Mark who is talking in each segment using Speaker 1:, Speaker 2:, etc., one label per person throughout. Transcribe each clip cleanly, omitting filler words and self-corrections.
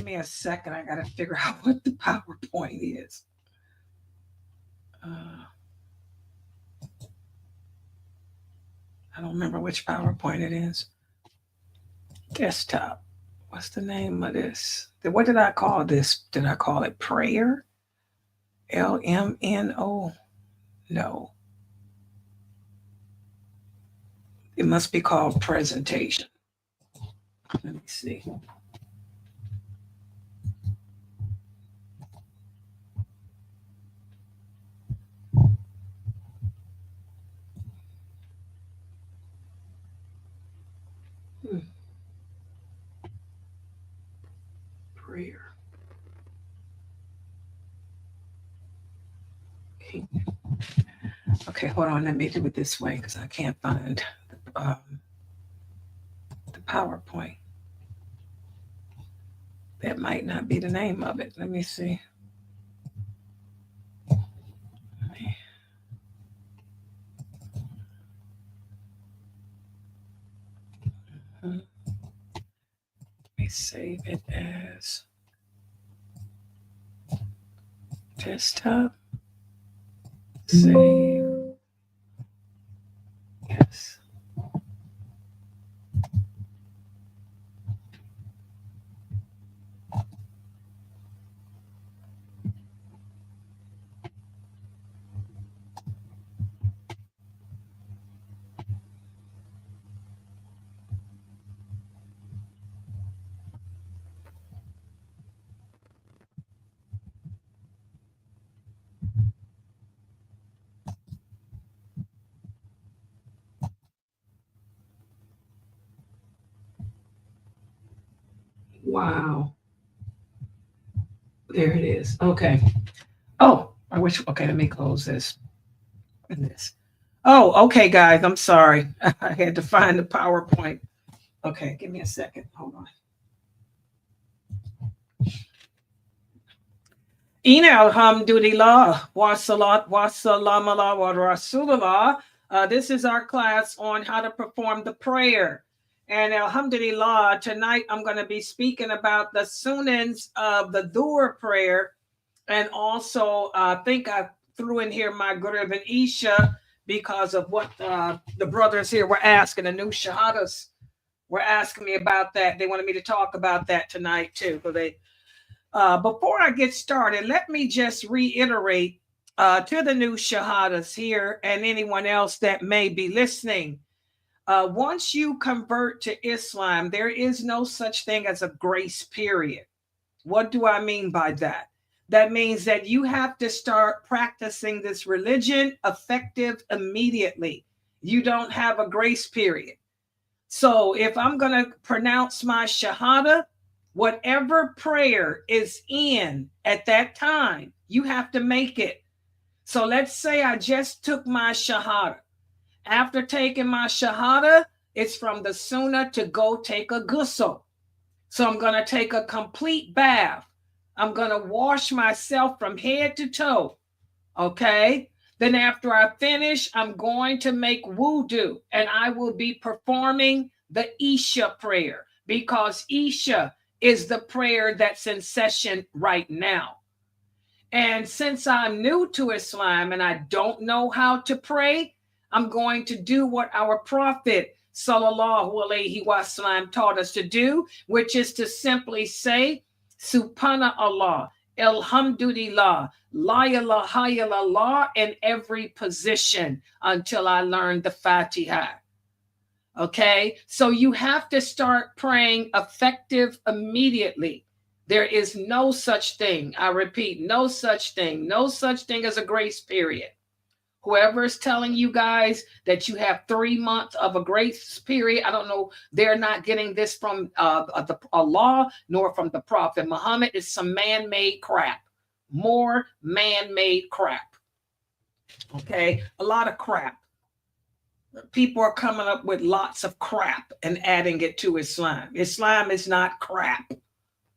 Speaker 1: Give me a second. I got to figure out what the PowerPoint is. I don't remember which PowerPoint it is. Desktop. What's the name of this? What did I call this? Did I call it prayer? LMNO? No. It must be called presentation. Let me see. Prayer. Okay, hold on. Let me do it this way because I can't find the PowerPoint. That might not be the name of it. Let me see. Let me save it as desktop. Save. Yes. Wow. There it is. Okay. Oh, I wish. Okay, let me close this and this. Oh, okay, guys. I'm sorry. I had to find the PowerPoint. Okay, give me a second. Hold on. Ina alhamdulillah wa salat wa salam ala wa rasulullah. This is our class on how to perform the prayer. And alhamdulillah, tonight I'm going to be speaking about the sunnahs of the Dhur prayer. And also, I think I threw in here Maghrib and Isha because of what the brothers here were asking. The new shahadas were asking me about that. They wanted me to talk about that tonight too. So before I get started, let me just reiterate to the new shahadas here and anyone else that may be listening. Once you convert to Islam, there is no such thing as a grace period. What do I mean by that? That means that you have to start practicing this religion effective immediately. You don't have a grace period. So if I'm going to pronounce my shahada, whatever prayer is in at that time, you have to make it. So let's say I just took my shahada. After taking my shahada, it's from the sunnah to go take a ghusl. So I'm going to take a complete bath. I'm going to wash myself from head to toe. Okay? Then after I finish, I'm going to make wudu and I will be performing the Isha prayer because Isha is the prayer that's in session right now. And since I'm new to Islam and I don't know how to pray, I'm going to do what our Prophet Sallallahu Alaihi Wasallam taught us to do, which is to simply say, Subhanallah, Alhamdulillah, La ilaha illallah in every position until I learn the Fatiha. Okay, so you have to start praying effective immediately. There is no such thing. I repeat, no such thing as a grace period. Whoever is telling you guys that you have 3 months of a grace period, I don't know. They're not getting this from Allah nor from the Prophet Muhammad. It's some man-made crap. More man-made crap. Okay, a lot of crap. People are coming up with lots of crap and adding it to Islam. Islam is not crap.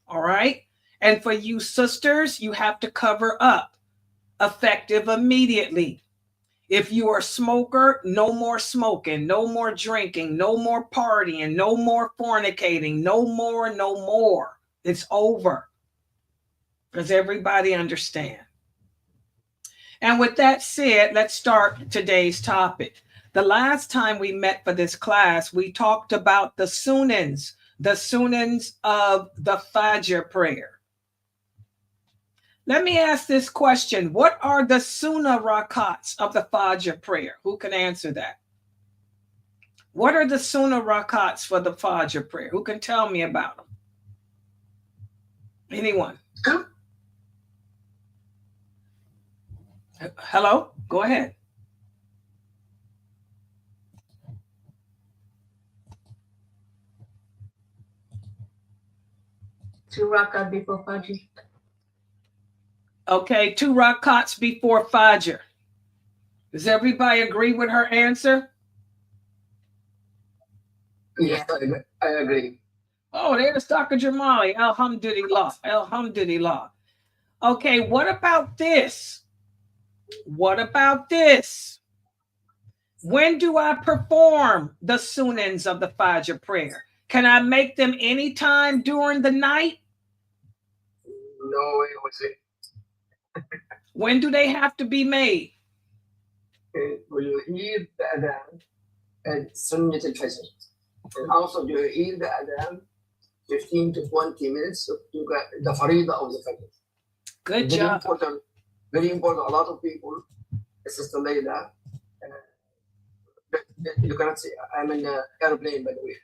Speaker 1: All right. And for you sisters, you have to cover up effective immediately. If you are a smoker, no more smoking, no more drinking, no more partying, no more fornicating, no more. It's over. Does everybody understand? And with that said, let's start today's topic. The last time we met for this class, we talked about the sunnahs of the Fajr prayer. Let me ask this question. What are the Sunnah Rakats of the Fajr prayer? Who can answer that? What are the Sunnah Rakats for the Fajr prayer? Who can tell me about them? Anyone? Hello? Go ahead.
Speaker 2: Two rakats before Fajr.
Speaker 1: Okay, 2 rakats before Fajr. Does everybody agree with her answer?
Speaker 3: Yes, I agree.
Speaker 1: Oh, there's Dr. Jamali. Alhamdulillah. Alhamdulillah. Okay, what about this? What about this? When do I perform the sunnahs of the Fajr prayer? Can I make them anytime during the night?
Speaker 3: No way was it.
Speaker 1: When do they have to be made?
Speaker 3: Will you hear the adhan at Sunnah al-Fajr? And also do you hear the adhan 15 to 20 minutes to get the farida of the Fajr?
Speaker 1: Good
Speaker 3: very
Speaker 1: job.
Speaker 3: Important, very important. A lot of people, Sister Layla, you cannot see, I'm in an airplane, by the way.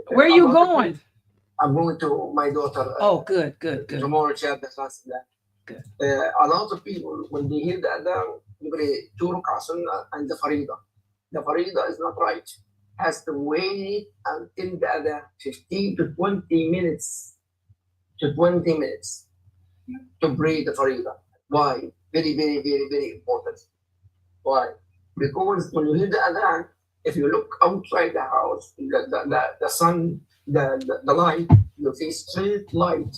Speaker 1: Where are you going?
Speaker 3: I'm going to my daughter.
Speaker 1: Oh, good.
Speaker 3: Tomorrow, she has the class.
Speaker 1: Good.
Speaker 3: A lot of people, when they hear the adhan, you pray 2 rak'ah sunnah and the farida. The farida is not right. Has to wait until the adhan 15 to 20 minutes to pray the farida. Why? Very, very, very, very important. Why? Because when you hear the adhan, if you look outside the house, the sun, the light, you see straight light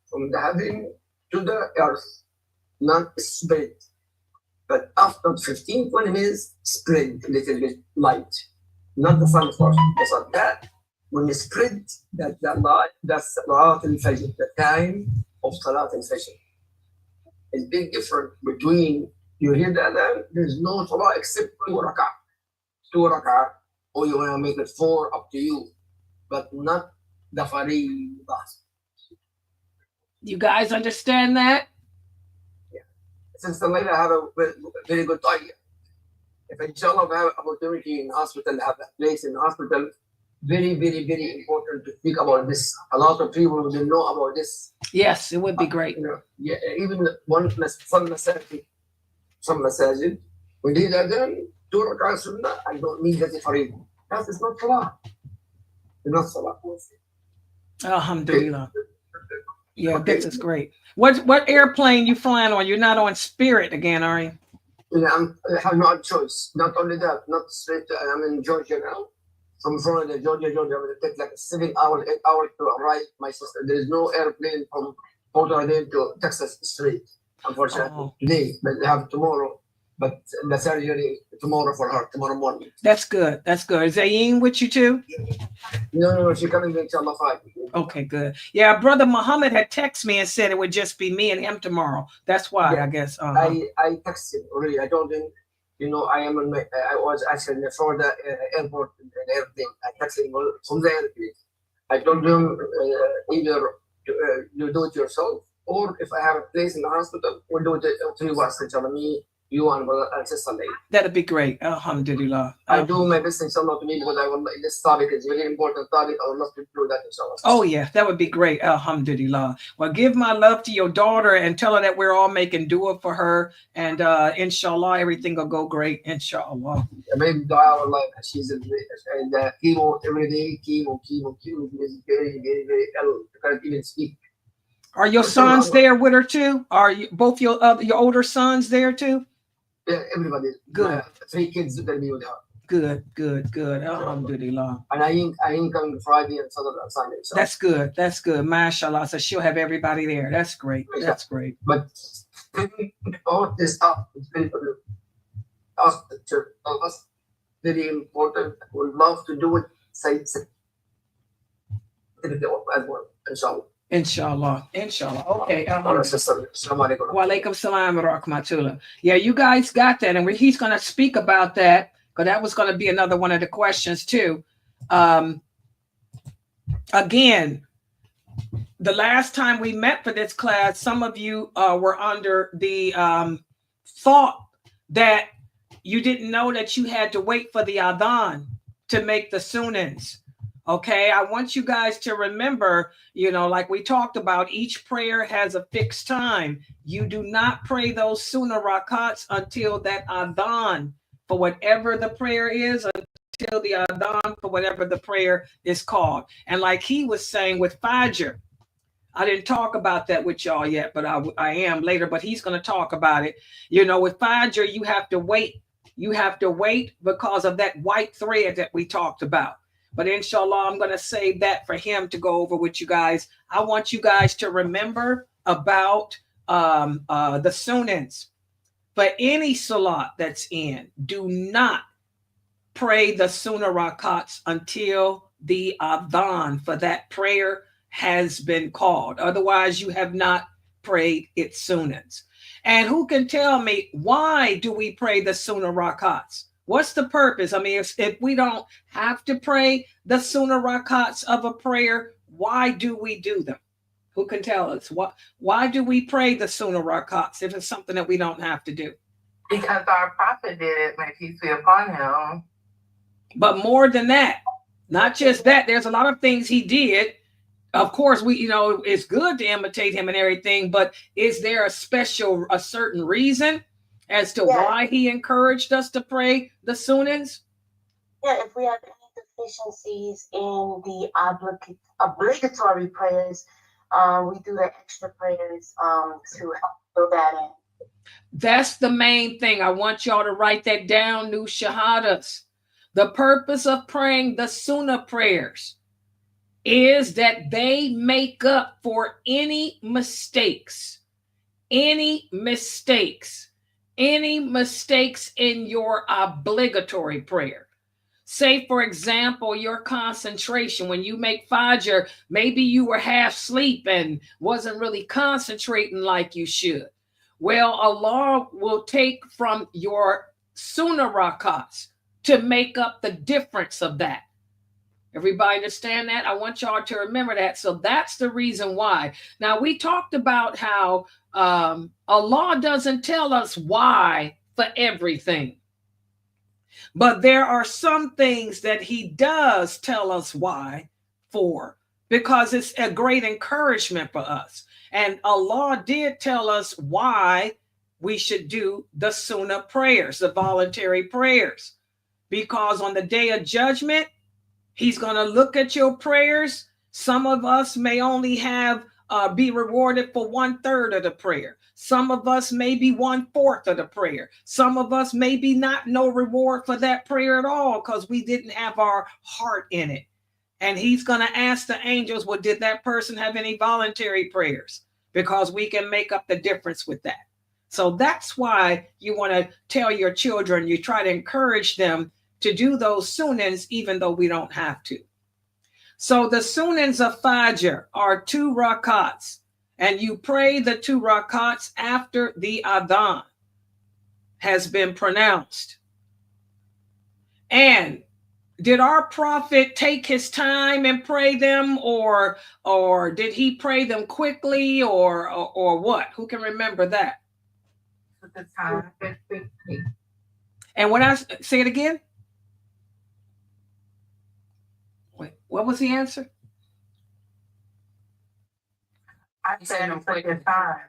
Speaker 3: from the heaven to the earth, not spread. But after 15, 20 minutes, spread a little bit light. Not the sun first. Because of that, when you spread the light, that's Salat al-Fajr, the time of Salat al-Fajr. It's big difference between you hear the adhan, there's no salah except 2 rak'ah. 2 rak'ah, or you want to make it 4, up to you. But not the faridah.
Speaker 1: You guys understand that?
Speaker 3: Yeah. Since the later have a very good idea. If inshallah we have opportunity in hospital, have a place in hospital, very, very, very important to speak about this. A lot of people will know about this.
Speaker 1: Yes, it would be great.
Speaker 3: Yeah, even some masajid, when they are done, 2 rak'ah sunnah, I don't need that farid. That is not salah. It's not salah.
Speaker 1: Alhamdulillah. Yeah, okay. This is great. What airplane you flying on? You're not on Spirit again, are you?
Speaker 3: Yeah, I have no choice. Not only that, not straight. I'm in Georgia now. From Florida, Georgia. I'm going to take like 7 hours, 8 hours to arrive. My sister, there is no airplane from Fort Lauderdale to Texas straight, unfortunately. Today, but they have tomorrow. But the surgery tomorrow for her, tomorrow morning.
Speaker 1: That's good. Is Zayn with you too?
Speaker 3: No, she's coming to inshallah 5.
Speaker 1: Okay, good. Yeah, Brother Muhammad had texted me and said it would just be me and him tomorrow. That's why, yeah. I guess.
Speaker 3: I texted him already. I told him, I was actually in the Florida airport and everything. I texted him from the airplane. I told him either you do it yourself, or if I have a place in the hospital, we'll do it 3 hours, inshallah, me, you and Sister Layla.
Speaker 1: That'd be great. Alhamdulillah.
Speaker 3: I do my best inshallah to me because this topic is very important topic. I would love to do that inshallah.
Speaker 1: Oh yeah, that would be great. Alhamdulillah. Well, give my love to your daughter and tell her that we're all making dua for her, and inshallah everything will go great. Inshallah.
Speaker 3: Make dua Allah. She's in the chemo every day. Chemo is very, very, very ill. You can't even speak.
Speaker 1: Are your sons there with her too? Are you both your older sons there too?
Speaker 3: Yeah, everybody.
Speaker 1: Good.
Speaker 3: 3 kids will be with her.
Speaker 1: Good. Alhamdulillah.
Speaker 3: And I ain't coming Friday and Saturday and Sunday. So.
Speaker 1: That's good. MashaAllah. So she'll have everybody there. That's great. That's great.
Speaker 3: But all this stuff is very good. Us, the church, us, very important. We love to do it say as well, inshallah.
Speaker 1: Inshallah. Inshallah. Okay.
Speaker 3: Wa
Speaker 1: alaikum salam wa rahmatullah. Yeah, you guys got that. And he's going to speak about that, because that was going to be another one of the questions too. Again, the last time we met for this class, some of you were under the thought that you didn't know that you had to wait for the adhan to make the sunnahs. Okay, I want you guys to remember, you know, like we talked about, each prayer has a fixed time. You do not pray those sunnah rakats until that adhan for whatever the prayer is, until the adhan for whatever the prayer is called. And like he was saying with Fajr, I didn't talk about that with y'all yet, but I am later, but he's going to talk about it. You know, with Fajr, you have to wait. You have to wait because of that white thread that we talked about. But inshallah, I'm going to save that for him to go over with you guys. I want you guys to remember about the sunnahs. For any salat that's in, do not pray the sunnah rakats until the adhan for that prayer has been called. Otherwise, you have not prayed its sunnahs. And who can tell me, why do we pray the sunnah rakats? What's the purpose? I mean, if we don't have to pray the sunnah rakats of a prayer, why do we do them? Who can tell us? Why do we pray the sunnah rakats if it's something that we don't have to do?
Speaker 4: Because our prophet did it, may peace be upon him.
Speaker 1: But more than that, not just that, there's a lot of things he did. Of course, we, you know, it's good to imitate him and everything, but is there a certain reason as to why he encouraged us to pray the sunnahs?
Speaker 5: Yeah, if we have any deficiencies in the obligatory prayers, we do the extra prayers to help fill that in.
Speaker 1: That's the main thing. I want y'all to write that down, new shahadas. The purpose of praying the sunnah prayers is that they make up for any mistakes in your obligatory prayer. Say, for example, your concentration. When you make Fajr, maybe you were half asleep and wasn't really concentrating like you should. Well, Allah will take from your sunnah rakats to make up the difference of that. Everybody understand that? I want y'all to remember that. So that's the reason why. Now, we talked about how Allah doesn't tell us why for everything. But there are some things that he does tell us why for, because it's a great encouragement for us. And Allah did tell us why we should do the sunnah prayers, the voluntary prayers. Because on the day of judgment, he's going to look at your prayers. Some of us may only have be rewarded for 1/3 of the prayer. Some of us may be 1/4 of the prayer. Some of us may be not no reward for that prayer at all because we didn't have our heart in it. And he's going to ask the angels, well, did that person have any voluntary prayers? Because we can make up the difference with that. So that's why you want to tell your children, you try to encourage them to do those sunnahs, even though we don't have to. So the sunnahs of Fajr are 2 rakats, and you pray the 2 rakats after the adhan has been pronounced. And did our prophet take his time and pray them, or did he pray them quickly, or what? Who can remember that?
Speaker 4: The time.
Speaker 1: And when I say it again, wait, what was the answer?
Speaker 4: I said him quick in time.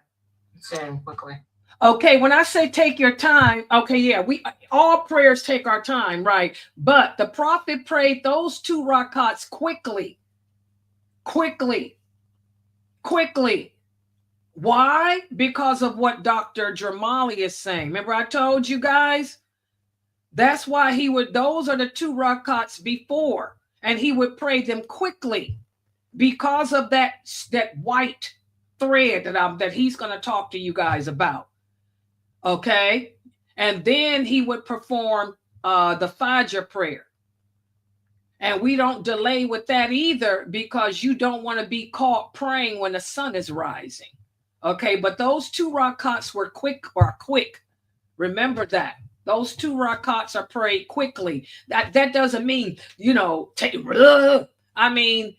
Speaker 4: Said him quickly.
Speaker 1: Okay, when I say take your time, okay, yeah, we all prayers take our time, right? But the prophet prayed those 2 rakats quickly. Why? Because of what Dr. Jamali is saying. Remember, I told you guys, that's why those are the 2 rakats before, and he would pray them quickly because of that white thread that he's going to talk to you guys about. Okay, and then he would perform the Fajr prayer. And we don't delay with that either, because you don't want to be caught praying when the sun is rising. Okay, but those 2 rakats were quick. Remember that. Those 2 rakats are prayed quickly. That doesn't mean, I mean,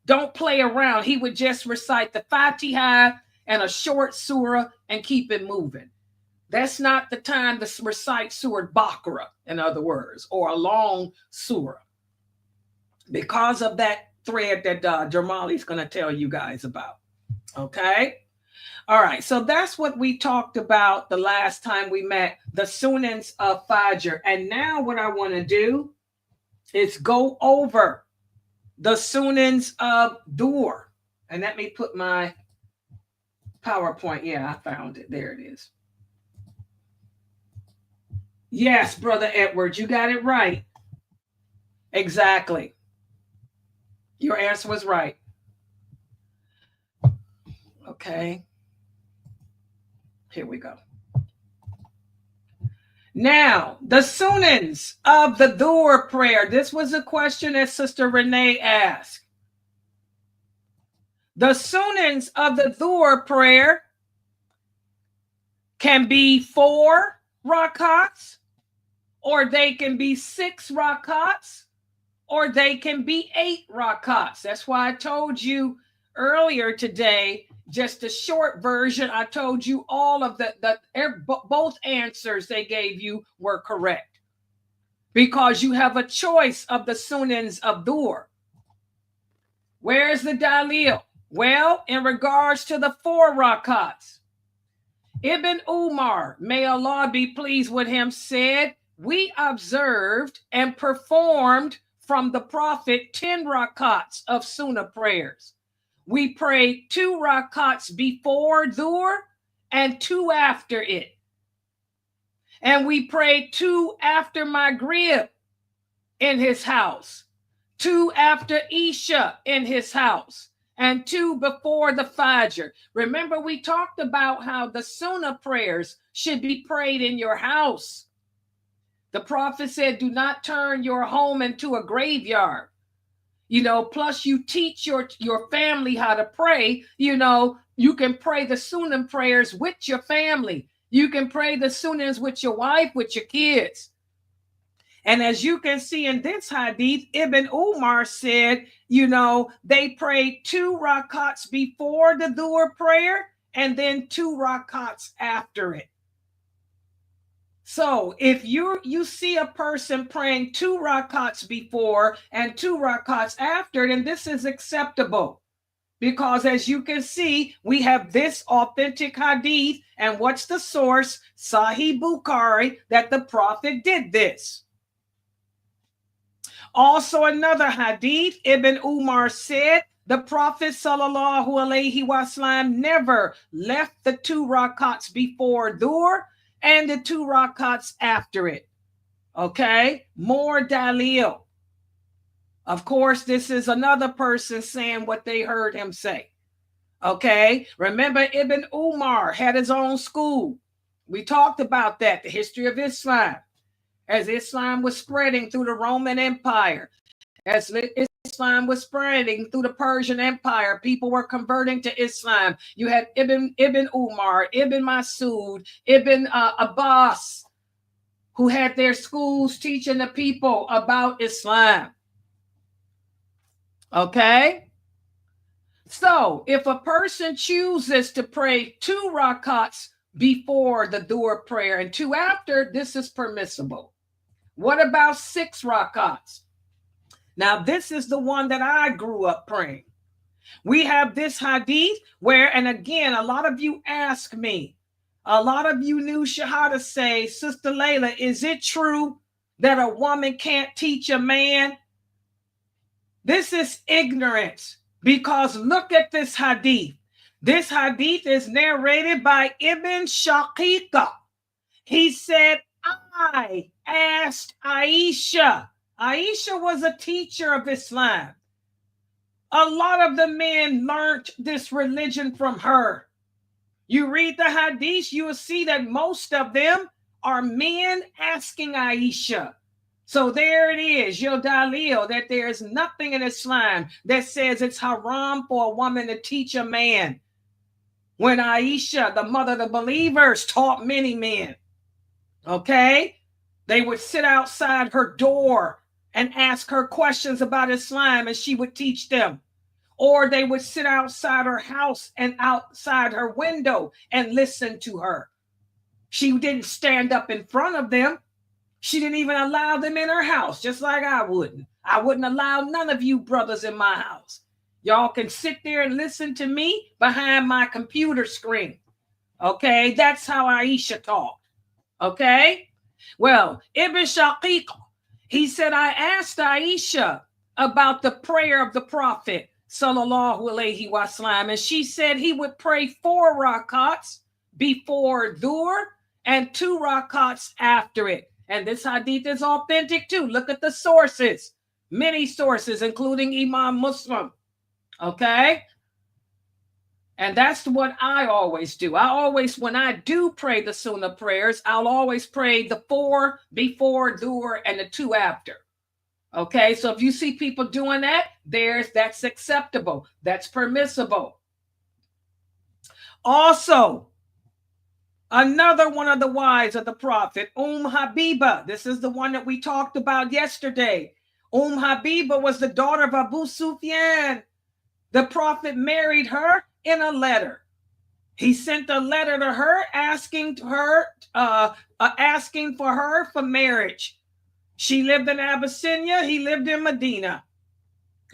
Speaker 1: don't play around. He would just recite the Fatiha and a short surah and keep it moving. That's not the time to recite Surah Baqarah, in other words, or a long surah, because of that thread that Jamali's going to tell you guys about. Okay? All right, so that's what we talked about the last time we met, the Sunnahs of Fajr. And now what I want to do is go over the Sunnahs of Dhur. And let me put my PowerPoint. Yeah, I found it. There it is. Yes, Brother Edward, you got it right. Exactly. Your answer was right. Okay. Here we go. Now, the Sunnahs of the Dhur prayer. This was a question that Sister Renee asked. The Sunnahs of the Dhur prayer can be 4 rakats, or they can be 6 rakats, or they can be 8 rakats. That's why I told you earlier today, just a short version. I told you all of both answers they gave you were correct, because you have a choice of the Sunnahs of Dhur. Where's the dalil? Well, in regards to the 4 rakats, Ibn Umar, may Allah be pleased with him, said, we observed and performed from the Prophet 10 rakats of Sunnah prayers. We prayed 2 rakats before Dhur and 2 after it. And we prayed 2 after Maghrib in his house, 2 after Isha in his house, and 2 before the Fajr. Remember, we talked about how the Sunnah prayers should be prayed in your house. The Prophet said, do not turn your home into a graveyard. Plus you teach your family how to pray. You can pray the Sunnah prayers with your family. You can pray the Sunnahs with your wife, with your kids. And as you can see in this hadith, Ibn Umar said, they prayed 2 rakats before the Dhur prayer and then 2 rakats after it. So if you see a person praying 2 rakats before and 2 rakats after, then this is acceptable. Because as you can see, we have this authentic hadith. And what's the source? Sahih Bukhari, that the Prophet did this. Also another hadith, Ibn Umar said, the Prophet sallallahu alaihi wasallam never left the 2 rakats before Dhur and the 2 rakats after it. Okay, more dalil. Of course, this is another person saying what they heard him say. Okay, remember Ibn Umar had his own school. We talked about that, the history of Islam. As Islam was spreading through the Roman Empire, as Islam was spreading through the Persian Empire, people were converting to Islam. You had Ibn Umar, Ibn Masud, Ibn Abbas, who had their schools teaching the people about Islam. Okay? So, if a person chooses to pray 2 rakats before the Dhur prayer and 2 after, this is permissible. What about 6 rakats? Now, this is the one that I grew up praying. We have this hadith where, and again, a lot of you ask me, a lot of you knew Shahada say, Sister Layla, is it true that a woman can't teach a man? This is ignorance, because look at this hadith. This hadith is narrated by Ibn Shaqiqa. He said, I asked Aisha. Aisha was a teacher of Islam. A lot of the men learned this religion from her. You read the hadith, you will see that most of them are men asking Aisha, So there it is, your dalil, that there is nothing in Islam that says it's haram for a woman to teach a man. When Aisha, the mother of the believers, taught many men, okay? They would sit outside her door and ask her questions about Islam, and she would teach them. Or they would sit outside her house and outside her window and listen to her. She didn't stand up in front of them. She didn't even allow them in her house, just like I wouldn't. I wouldn't allow none of you brothers in my house. Y'all can sit there and listen to me behind my computer screen. Okay, that's how Aisha talked. Okay, well, Ibn Shaqiq, he said, I asked Aisha about the prayer of the Prophet, sallallahu alaihi wasallam, and she said he would pray 4 rakats before Dhur and 2 rakats after it. And this hadith is authentic too. Look at the sources, many sources, including Imam Muslim. Okay. And that's what I always do. When I do pray the Sunnah prayers, I'll always pray the 4 before Dhur and the 2 after. Okay. So if you see people doing that, that's acceptable. That's permissible. Also, another one of the wives of the Prophet, Habiba. This is the one that we talked about yesterday. Habiba was the daughter of Abu Sufyan. The Prophet married her in a letter. He sent a letter to her asking for her for marriage. She lived in Abyssinia. He lived in Medina.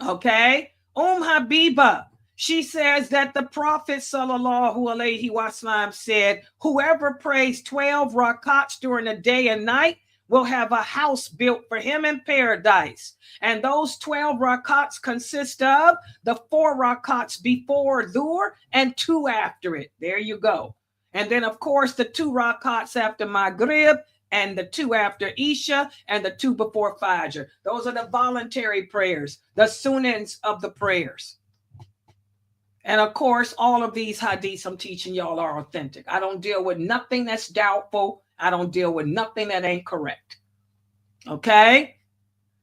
Speaker 1: Okay. Habiba. She says that the Prophet sallallahu alaihi wasallam said, whoever prays 12 rakats during the day and night will have a house built for him in paradise. And those 12 rakats consist of the 4 rakats before Dhur and 2 after it. There you go. And then, of course, the 2 rakats after Maghrib and the 2 after Isha and the 2 before Fajr. Those are the voluntary prayers, the sunnahs of the prayers. And of course, all of these hadiths I'm teaching y'all are authentic. I don't deal with nothing that's doubtful. I don't deal with nothing that ain't correct. Okay?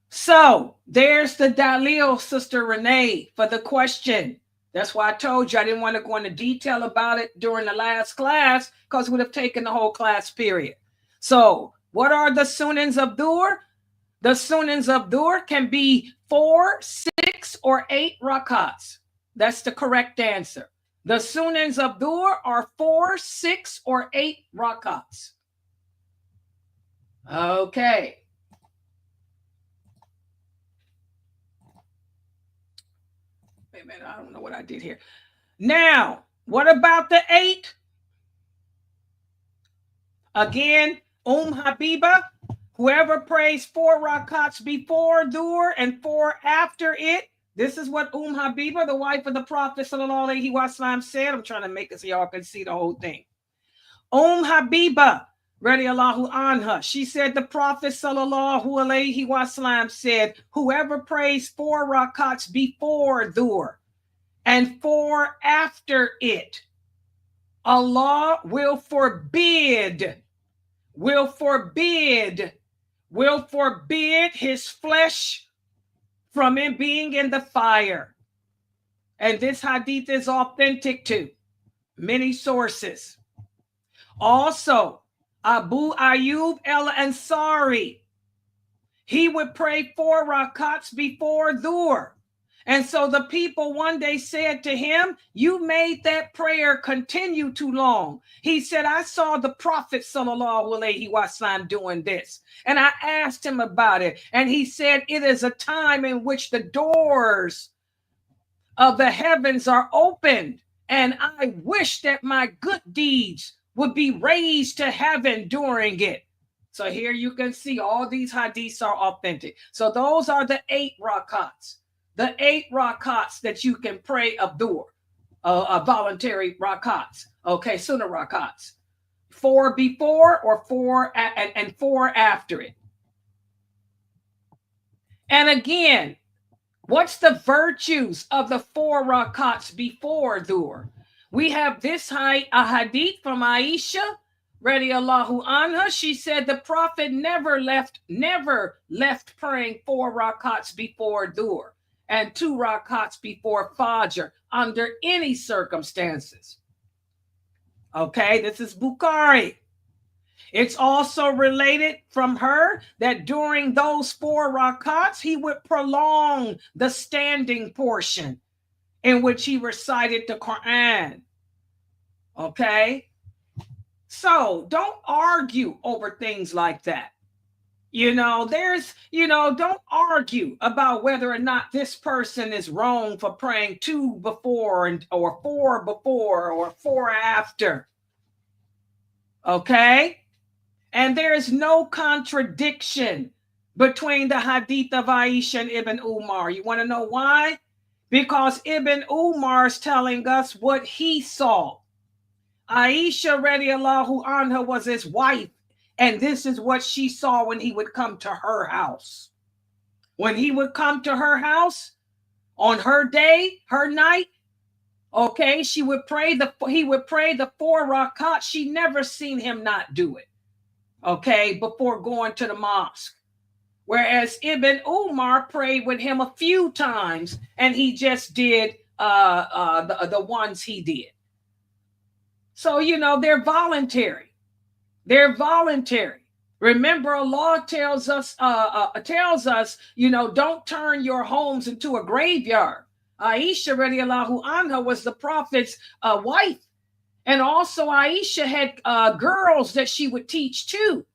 Speaker 1: So there's the dalil, Sister Renee, for the question. That's why I told you I didn't want to go into detail about it during the last class, because it would have taken the whole class period. So what are the sunnahs of Dhur? The sunnahs of Dhur can be 4, 6, or 8 rakats. That's the correct answer. The sunnahs of Dhur are 4, 6, or 8 rakats. Okay. Wait a minute, I don't know what I did here. Now, what about the 8? Again, Habiba, whoever prays 4 rakats before Dhur and 4 after it. This is what Habiba, the wife of the Prophet sallallahu alaihi wasallam, said. I'm trying to make it so y'all can see the whole thing. Habiba, radiallahu anha, she said the Prophet sallallahu alaihi wasallam said, whoever prays 4 rakats before Dhur and 4 after it, Allah will forbid his flesh from it being in the fire. And this hadith is authentic too. Many sources. Also, Abu Ayyub al-Ansari, he would pray 4 rakats before Dhur. And so the people one day said to him, you made that prayer continue too long. He said, I saw the Prophet sallallahu alaihi wasallam doing this. And I asked him about it. And he said, it is a time in which the doors of the heavens are opened. And I wish that my good deeds would be raised to heaven during it. So here you can see all these hadiths are authentic. So those are the 8 rakats. The 8 rakats that you can pray of Dhur, voluntary rakats. Okay, sunnah rakats. 4 before or 4 and 4 after it. And again, what's the virtues of the 4 rakats before Dhur? We have this hadith from Aisha, radiallahu anha, she said the Prophet never left praying 4 rakats before Dhur and 2 rakats before Fajr under any circumstances. Okay, this is Bukhari. It's also related from her that during those 4 rakats, he would prolong the standing portion in which he recited the Quran. Okay? So don't argue over things like that. Don't argue about whether or not this person is wrong for praying 2 before or 4 before or 4 after. Okay? And there is no contradiction between the hadith of Aisha and Ibn Umar. You want to know why? Because Ibn Umar is telling us what he saw. Aisha radiallahu anha was his wife, and this is what she saw when he would come to her house. When he would come to her house on her day, her night, okay, he would pray the 4 rakat. She never seen him not do it. Okay, before going to the mosque. Whereas Ibn Umar prayed with him a few times, and he just did the ones he did. So, they're voluntary. They're voluntary. Remember, Allah tells us, don't turn your homes into a graveyard. Aisha radiallahu anha was the Prophet's wife. And also Aisha had girls that she would teach too.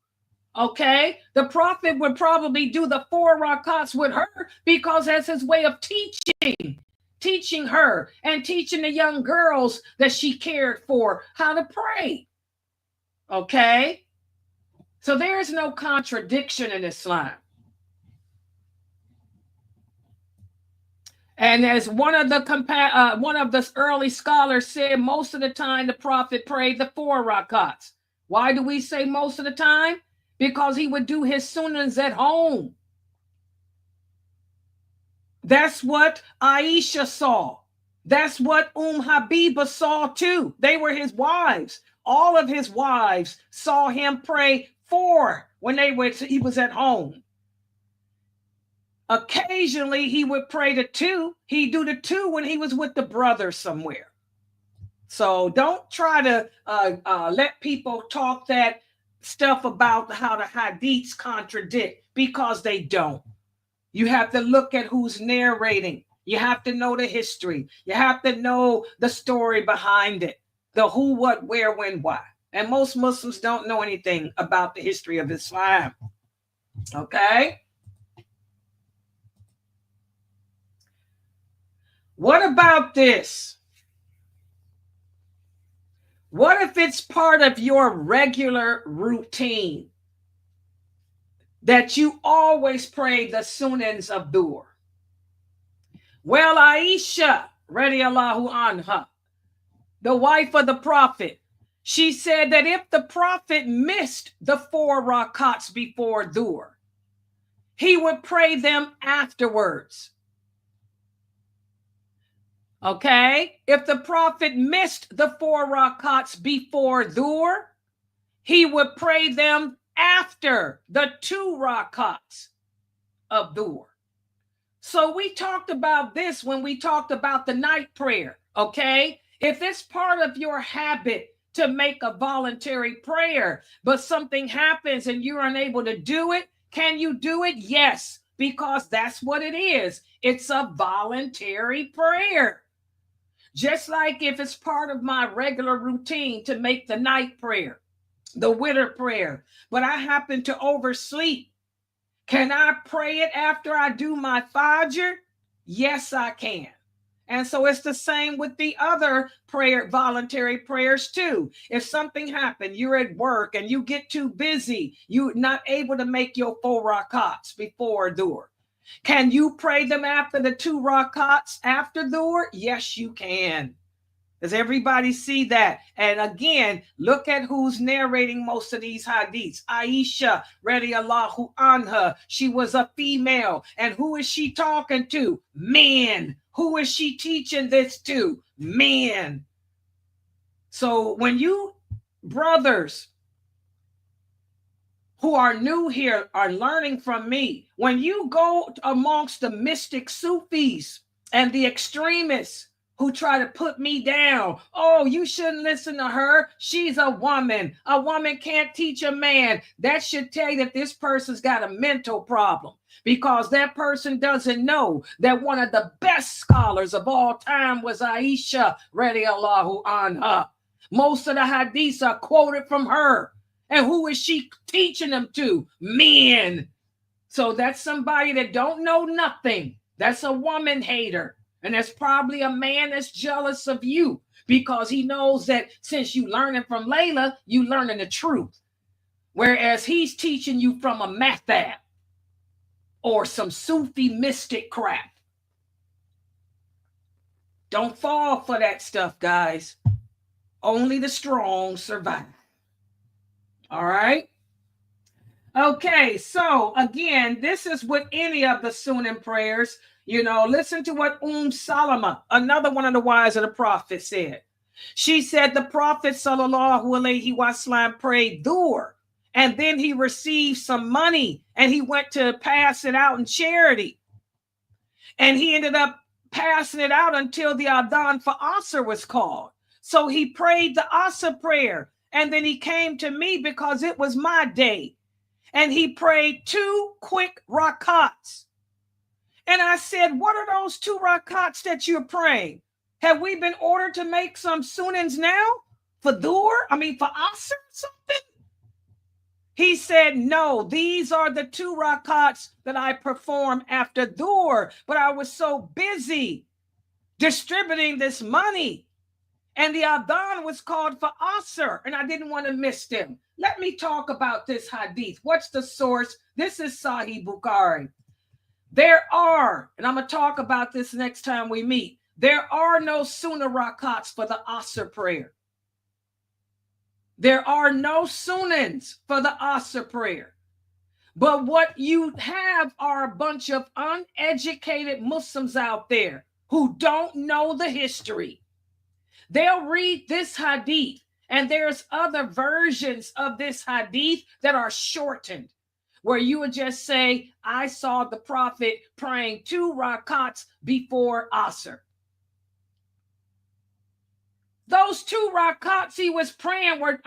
Speaker 1: Okay. The Prophet would probably do the 4 rakats with her because that's his way of teaching her and teaching the young girls that she cared for how to pray. Okay. So there is no contradiction in Islam. And as one of the early scholars said, most of the time the Prophet prayed the 4 rakats. Why do we say most of the time? Because he would do his sunnahs at home. That's what Aisha saw. That's what Habiba saw too. They were his wives. All of his wives saw him pray 4 when he was at home. Occasionally, he would pray the 2. He'd do the 2 when he was with the brother somewhere. So don't try to let people talk that stuff about how the hadiths contradict, because they don't. You have to look at who's narrating. You have to know the history. You have to know the story behind it. The who, what, where, when, why. And most Muslims don't know anything about the history of Islam. Okay? What about this? What if it's part of your regular routine that you always pray the sunnahs of Dhur? Well, Aisha, radiallahu anha, the wife of the Prophet, she said that if the Prophet missed the 4 rakats before Dhur, he would pray them afterwards. Okay, if the Prophet missed the 4 rakats before Dhur, he would pray them after the 2 rakats of Dhur. So we talked about this when we talked about the night prayer. Okay, if it's part of your habit to make a voluntary prayer, but something happens and you're unable to do it, can you do it? Yes, because that's what it is. It's a voluntary prayer. Just like if it's part of my regular routine to make the night prayer, the witr prayer, but I happen to oversleep, can I pray it after I do my Fajr? Yes, I can. And so it's the same with the other voluntary prayers too. If something happened, you're at work and you get too busy, you're not able to make your 4 rakats before Dhur. Can you pray them after the 2 rakats after Dhur? Yes, you can. Does everybody see that? And again, look at who's narrating most of these hadiths. Aisha, radiallahu anha, she was a female. And who is she talking to? Men. Who is she teaching this to? Men. So when you brothers who are new here are learning from me. When you go amongst the mystic Sufis and the extremists who try to put me down, oh, you shouldn't listen to her. She's a woman. A woman can't teach a man. That should tell you that this person's got a mental problem, because that person doesn't know that one of the best scholars of all time was Aisha, radiallahu anha. Most of the hadiths are quoted from her. And who is she teaching them to? Men. So that's somebody that don't know nothing. That's a woman hater. And that's probably a man that's jealous of you, because he knows that since you learning from Layla, you learning the truth. Whereas he's teaching you from a mathab or some Sufi mystic crap. Don't fall for that stuff, guys. Only the strong survive. All right. Okay, so again, this is with any of the Sunnah prayers. You know, listen to what Salama, another one of the wives of the Prophet, said. She said the Prophet sallallahu alaihi wasallam prayed Dhur, and then he received some money and he went to pass it out in charity. And he ended up passing it out until the Adhan for Asr was called. So he prayed the Asr prayer, and then he came to me because it was my day. And he prayed 2 quick rakats. And I said, what are those 2 rakats that you're praying? Have we been ordered to make some sunnahs now for Dhur? For Asr or something? He said, no, these are the 2 rakats that I perform after Dhur. But I was so busy distributing this money. And the Adhan was called for Asr, and I didn't want to miss them. Let me talk about this hadith. What's the source? This is Sahih Bukhari. There are, and I'm going to talk about this next time we meet, there are no Sunnah Rakats for the Asr prayer. There are no Sunnahs for the Asr prayer. But what you have are a bunch of uneducated Muslims out there who don't know the history. They'll read this hadith, and there's other versions of this hadith that are shortened, where you would just say, I saw the Prophet praying 2 rakats before Asr. Those 2 rakats he was praying were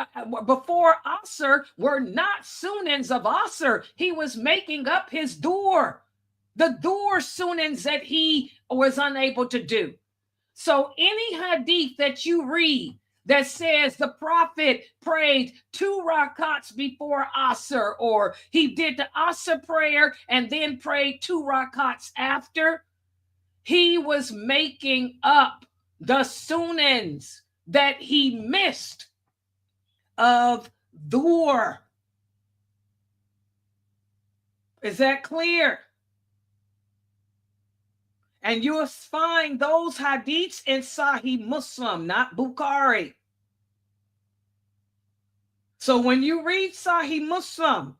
Speaker 1: before Asr were not sunnahs of Asr. He was making up his Dhur, the Dhur sunnahs that he was unable to do. So any hadith that you read that says the Prophet prayed 2 rakats before Asr, or he did the Asr prayer and then prayed 2 rakats after, he was making up the sunnahs that he missed of Dhur. Is that clear? And you'll find those hadiths in Sahih Muslim, not Bukhari. So when you read Sahih Muslim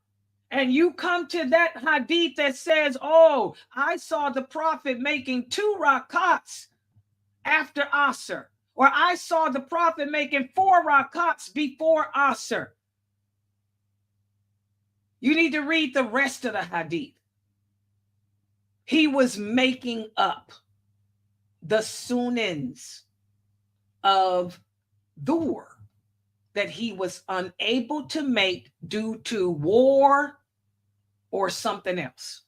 Speaker 1: and you come to that hadith that says, oh, I saw the Prophet making 2 rakats after Asr, or I saw the Prophet making 4 rakats before Asr, you need to read the rest of the hadith. He was making up the sunnahs of Dhur that he was unable to make due to war or something else.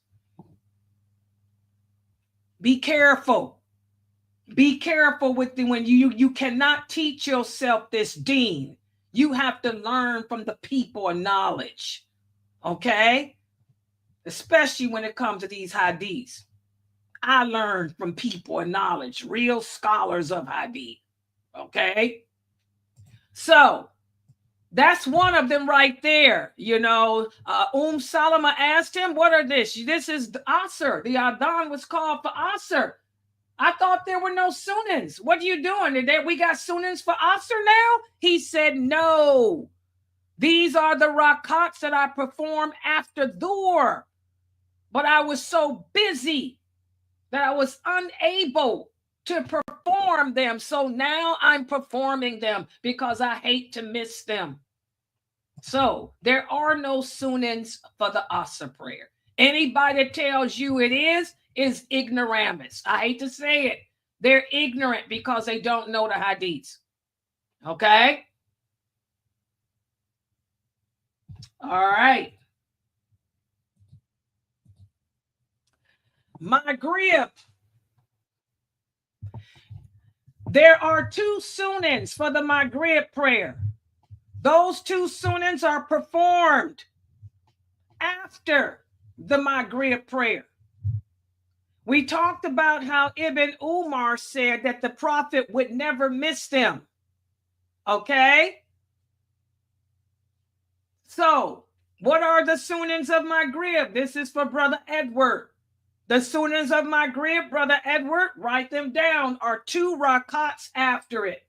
Speaker 1: Be careful. Be careful with when you cannot teach yourself this deen. You have to learn from the people of knowledge. Okay? Especially when it comes to these hadiths. I learned from people of knowledge, real scholars of hadith. Okay? So, that's one of them right there. Salama asked him, what are this? This is the Asr. The Adhan was called for Asr. I thought there were no sunnahs. What are you doing? We got sunnahs for Asr now? He said, no. These are the rakats that I perform after Dhur. But I was so busy that I was unable to perform them. So now I'm performing them because I hate to miss them. So there are no sunnahs for the Asr prayer. Anybody that tells you it is ignoramus. I hate to say it. They're ignorant because they don't know the hadiths. Okay? All right. Maghrib. There are 2 sunnahs for the Maghrib prayer. Those 2 sunnahs are performed after the Maghrib prayer. We talked about how Ibn Umar said that the Prophet would never miss them. Okay? So, what are the sunnahs of Maghrib? This is for Brother Edward. The sunnahs of Maghrib, Brother Edward, write them down, are 2 rakats after it.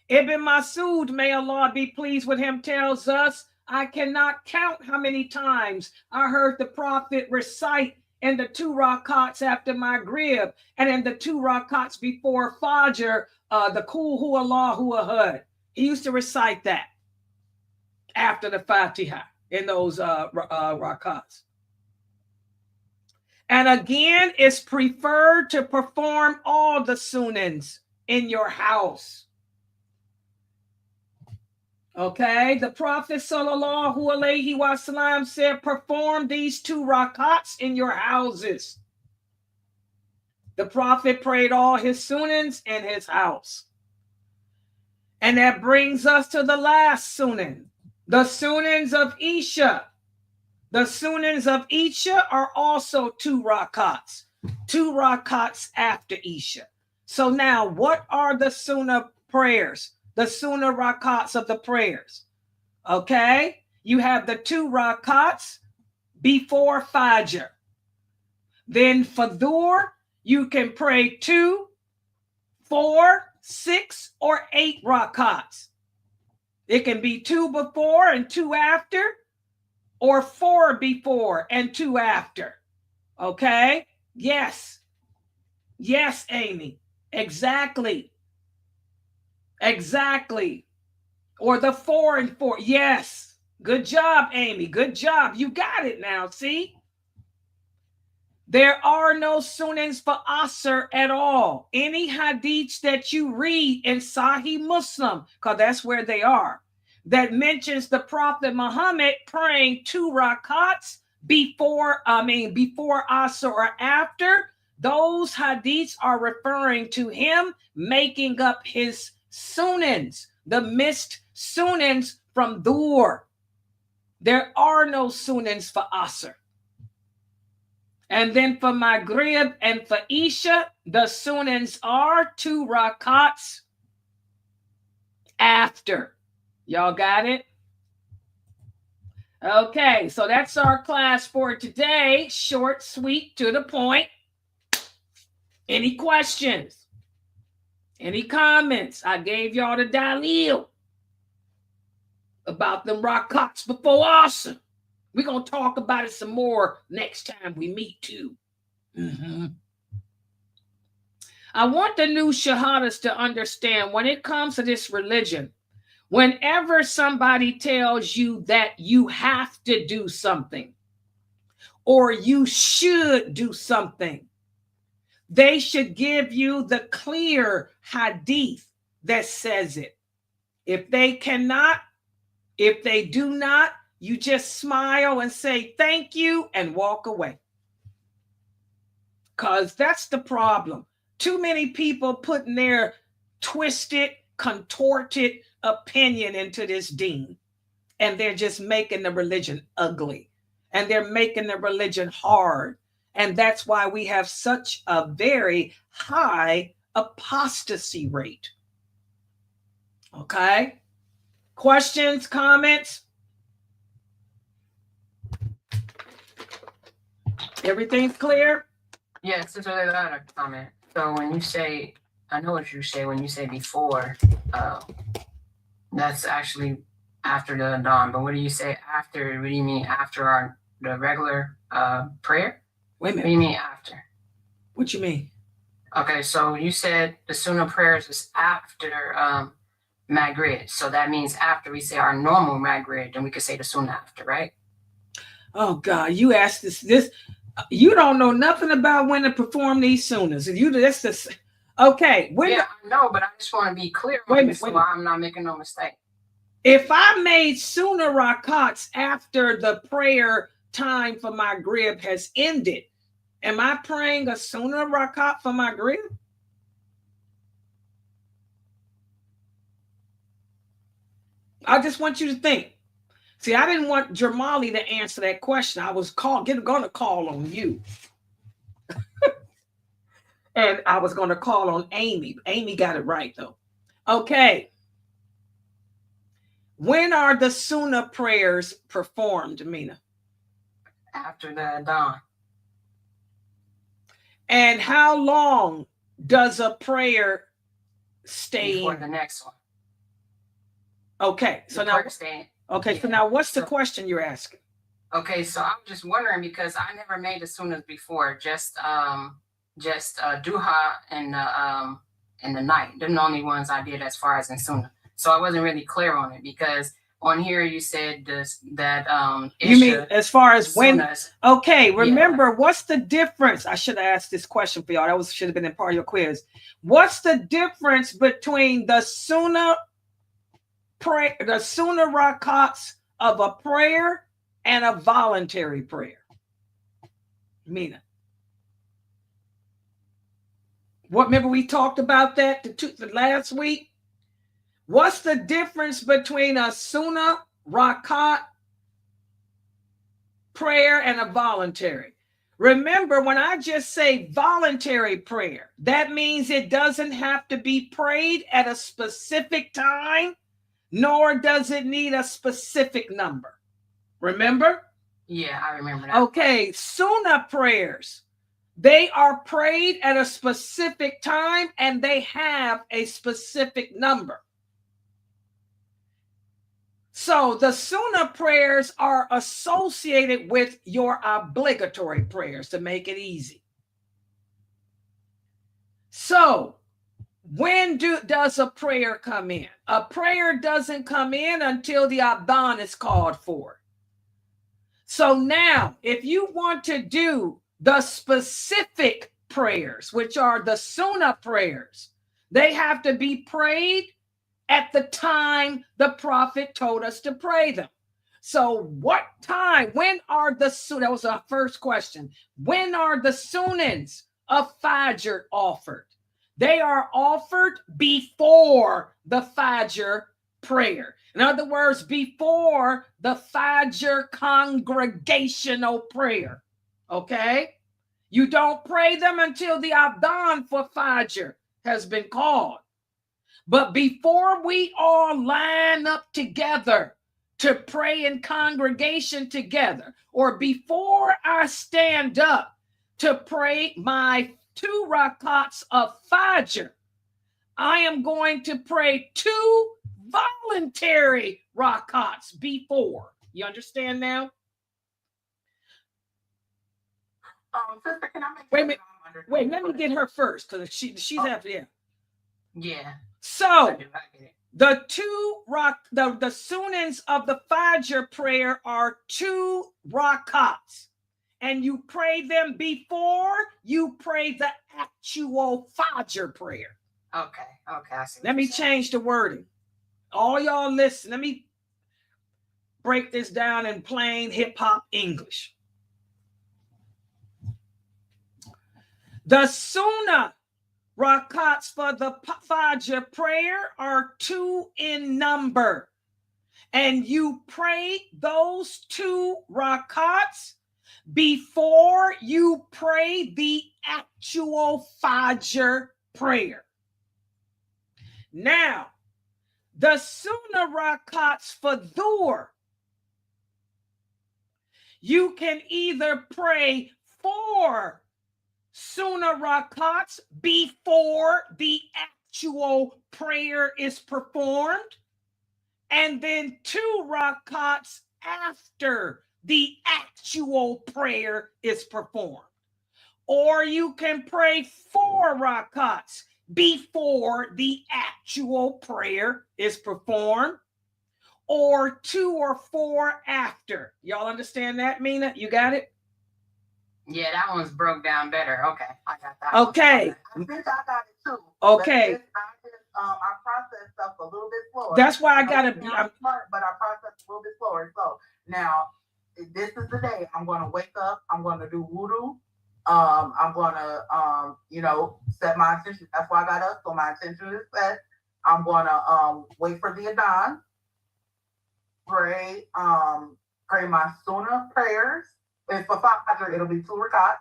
Speaker 1: Ibn Masud, may Allah be pleased with him, tells us, I cannot count how many times I heard the Prophet recite in the 2 rakats after Maghrib and in the 2 rakats before Fajr, the Qul Hu Allahu Ahad. He used to recite that after the Fatiha in those rakats. And again, it's preferred to perform all the sunnahs in your house. Okay, the Prophet sallallahu alaihi wasallam said, perform these 2 rakats in your houses. The Prophet prayed all his sunnahs in his house. And that brings us to the last sunnah, the sunnahs of Isha. The sunnahs of Isha are also 2 rakats. 2 rakats after Isha. So now, what are the sunnah prayers? The sunnah rakats of the prayers. Okay? You have the 2 rakats before Fajr. Then for Dhur, you can pray 2, 4, 6, or 8 rakats. It can be 2 before and 2 after, or 4 before and 2 after. Okay? Yes. Yes, Amy. Exactly. Exactly. Or the 4 and 4. Yes. Good job, Amy. Good job. You got it now. See? There are no sunnahs for Asr at all. Any hadiths that you read in Sahih Muslim, because that's where they are, that mentions the Prophet Muhammad praying 2 rakats before Asr or after, those hadiths are referring to him making up his sunnahs, the missed sunnahs from Dhur. There are no sunnahs for Asr. And then for Maghrib and for Isha, the sunnahs are 2 rakats after. Y'all got it? Okay, so that's our class for today. Short, sweet, to the point. Any questions? Any comments? I gave y'all the dalil about them rakats before Asr. We're going to talk about it some more next time we meet too. I want the new shahadas to understand when it comes to this religion, whenever somebody tells you that you have to do something or you should do something, they should give you the clear hadith that says it. If they cannot, if they do not, you just smile and say thank you and walk away. Because that's the problem. Too many people putting their twisted, contorted opinion into this deen. And they're just making the religion ugly. And they're making the religion hard. And that's why we have such a very high apostasy rate. Okay? Questions, comments? Everything's clear?
Speaker 4: Yes, it's really loud, a comment. So when you say, I know what you say when you say before, that's actually after the dawn. But what do you say after? What do you mean after the regular prayer?
Speaker 1: Wait a minute.
Speaker 4: What do you mean after?
Speaker 1: What you mean?
Speaker 4: Okay, so you said the sunnah prayers is after Maghrib. So that means after we say our normal Maghrib, then we could say the Sunnah after, right?
Speaker 1: Oh God, you asked this. You don't know nothing about when to perform these Sunnahs. That's the okay.
Speaker 4: Yeah, I know, but I just want to be clear on this so I'm not making no mistake.
Speaker 1: If I made Sunnah Rakats after the prayer time for Maghrib has ended, am I praying a Sunnah Rakat for Maghrib? I just want you to think. See, I didn't want Jamali to answer that question. I was going to call on you. And I was going to call on Amy. Amy got it right, though. Okay. When are the Sunnah prayers performed, Mina?
Speaker 4: After the dawn.
Speaker 1: And how long does a prayer stay
Speaker 4: before the next one?
Speaker 1: Okay, so now, so now what's the question you're asking?
Speaker 4: Okay, so I'm just wondering because I never made the Sunnahs before, just duha and the night. They're the only ones I did as far as in Sunnah. So I wasn't really clear on it because on here you said that
Speaker 1: you mean as far as when?
Speaker 4: Sunnahs,
Speaker 1: okay, remember what's the difference? I should have asked this question for y'all. That should have been in part of your quiz. What's the difference between the Sunnah Rakats of a prayer and a voluntary prayer? Mina. Remember we talked about that the last week? What's the difference between a Sunnah Rakat prayer and a voluntary? Remember, when I just say voluntary prayer, that means it doesn't have to be prayed at a specific time, nor does it need a specific number. Remember?
Speaker 4: Yeah, I remember that.
Speaker 1: Okay, Sunnah prayers, they are prayed at a specific time and they have a specific number. So the Sunnah prayers are associated with your obligatory prayers to make it easy. So when does a prayer come in? A prayer doesn't come in until the adhan is called for. So now, if you want to do the specific prayers, which are the Sunnah prayers, they have to be prayed at the time the Prophet told us to pray them. So what time? When are the Sunnah? That was our first question. When are the Sunnahs of Fajr offered? They are offered before the Fajr prayer. In other words, before the Fajr congregational prayer. Okay? You don't pray them until the adhan for Fajr has been called. But before we all line up together to pray in congregation together, or before I stand up to pray my 2 rakats of Fajr, I am going to pray 2 voluntary rakats before. You understand now?
Speaker 5: Sister, can I make
Speaker 1: Wait a minute. Wait, let me get her first because she's after you.
Speaker 4: Yeah.
Speaker 1: So the the Sunnahs of the Fajr prayer are 2 rakats, and you pray them before you pray the actual Fajr prayer.
Speaker 4: Okay. I see.
Speaker 1: Let me change the wording. All y'all listen. Let me break this down in plain hip hop English. The Sunnah Rakats for the Fajr prayer are 2 in number. And you pray those 2 rakats before you pray the actual Fajr prayer. Now, the Sunnah Rakats for Dhur, you can either pray 4 Sunnah Rakats before the actual prayer is performed, and then 2 rakats after the actual prayer is performed. Or you can pray 4 rakats before the actual prayer is performed, or 2 or 4 after. Y'all understand that, Mina? You got it?
Speaker 4: Yeah, that one's broke down better. Okay, I got that.
Speaker 1: Okay.
Speaker 6: I think I got it too.
Speaker 1: Okay.
Speaker 6: I process stuff a little bit slower.
Speaker 1: That's why I gotta be.
Speaker 6: I'm smart, but I process a little bit slower. So now, this is the day I'm going to wake up. I'm going to do wudu. I'm going to, set my intention. That's why I got up. So my intention is set. I'm going to wait for the adhan. Pray my sunnah prayers. If for Fajr, it'll be 2 rakats.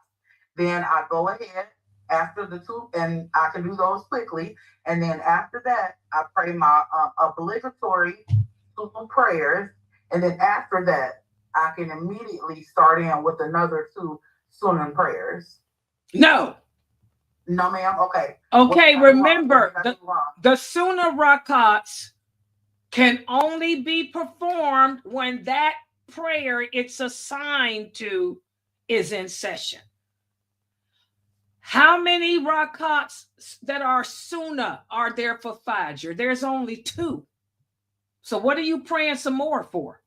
Speaker 6: Then I go ahead after the 2, and I can do those quickly. And then after that, I pray my obligatory 2 prayers. And then after that, I can immediately start in with another 2 sunnah prayers.
Speaker 1: No,
Speaker 6: ma'am. Okay.
Speaker 1: Okay, remember, the Sunnah Rakats can only be performed when that prayer it's assigned to is in session. How many Rakats that are Sunnah are there for Fajr? There's only 2. So what are you praying some more for?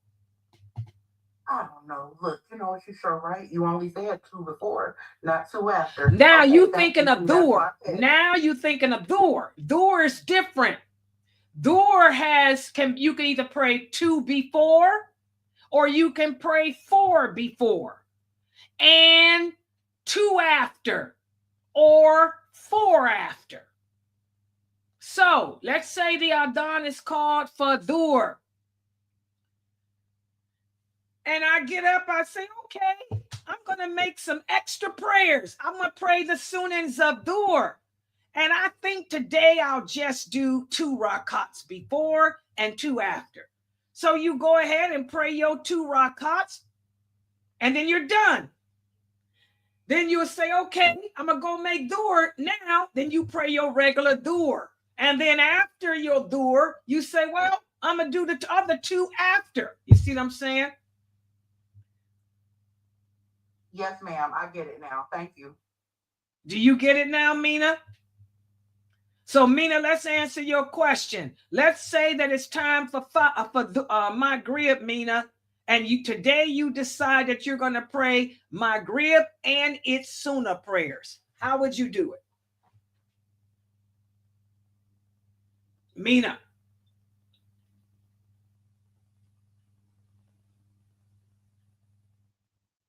Speaker 6: I don't know. Look, what you're sure right. You only said 2 before, not 2 after.
Speaker 1: Now
Speaker 6: okay,
Speaker 1: you thinking of Dhur. Now you thinking of Dhur. Dhur is different. Dhur you can either pray 2 before, or you can pray 4 before, and 2 after, or 4 after. So let's say the adhan is called for Dhur. And I get up, I say, okay, I'm going to make some extra prayers. I'm going to pray the Sunnahs of Dhur. And I think today I'll just do 2 rakats before and 2 after. So you go ahead and pray your 2 rakats, and then you're done. Then you'll say, okay, I'm going to go make Dhur now. Then you pray your regular Dhur. And then after your Dhur, you say, well, I'm going to do the other 2 after. You see what I'm saying?
Speaker 6: Yes, ma'am. I get it now. Thank you.
Speaker 1: Do you get it now, Mina? So, Mina, let's answer your question. Let's say that it's time for Maghrib, Mina, and today you decide that you're going to pray Maghrib and its Sunnah prayers. How would you do it? Mina.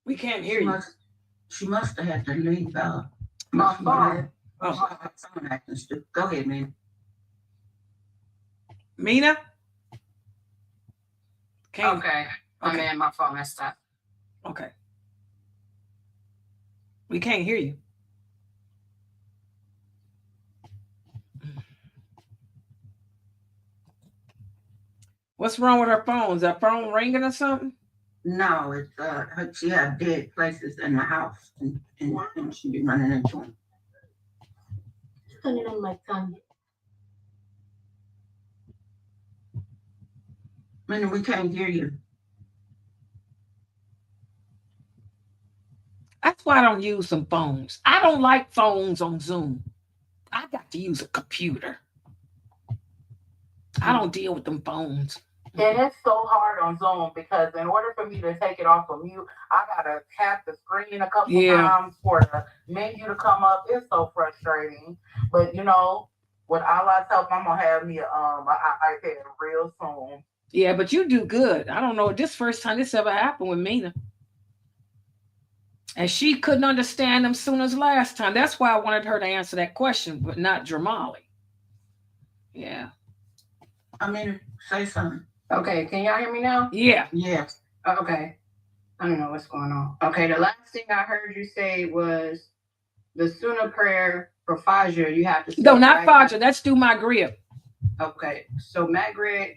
Speaker 1: We can't hear you.
Speaker 7: She must have had to leave
Speaker 6: My phone.
Speaker 7: Go ahead, man.
Speaker 1: Mina?
Speaker 4: Okay. I mean, my phone messed up.
Speaker 1: Okay. We can't hear you. What's wrong with her phone? Is that phone ringing or something?
Speaker 7: No, it's she had dead places in the house, and she be running into them.
Speaker 2: Turning on my tongue.
Speaker 7: Man, we can't hear you.
Speaker 1: That's why I don't use some phones. I don't like phones on Zoom. I got to use a computer. I don't deal with them phones.
Speaker 6: And it's so hard on Zoom because in order for me to take it off of mute, I gotta tap the screen a couple times for the menu to come up. It's so frustrating. But with Allah's help, I'm gonna have me an iPad real soon.
Speaker 1: Yeah, but you do good. I don't know. This first time this ever happened with Mina. And she couldn't understand them soon as last time. That's why I wanted her to answer that question, but not Jamali. Yeah.
Speaker 7: I mean, say something.
Speaker 4: Okay, can y'all hear me now?
Speaker 1: Yeah.
Speaker 7: Yes.
Speaker 4: Okay. I don't know what's going on. Okay, the last thing I heard you say was the Sunnah prayer for Fajr, you have to say.
Speaker 1: No, not Fajr. Let's do Maghrib.
Speaker 4: Okay, so Maghrib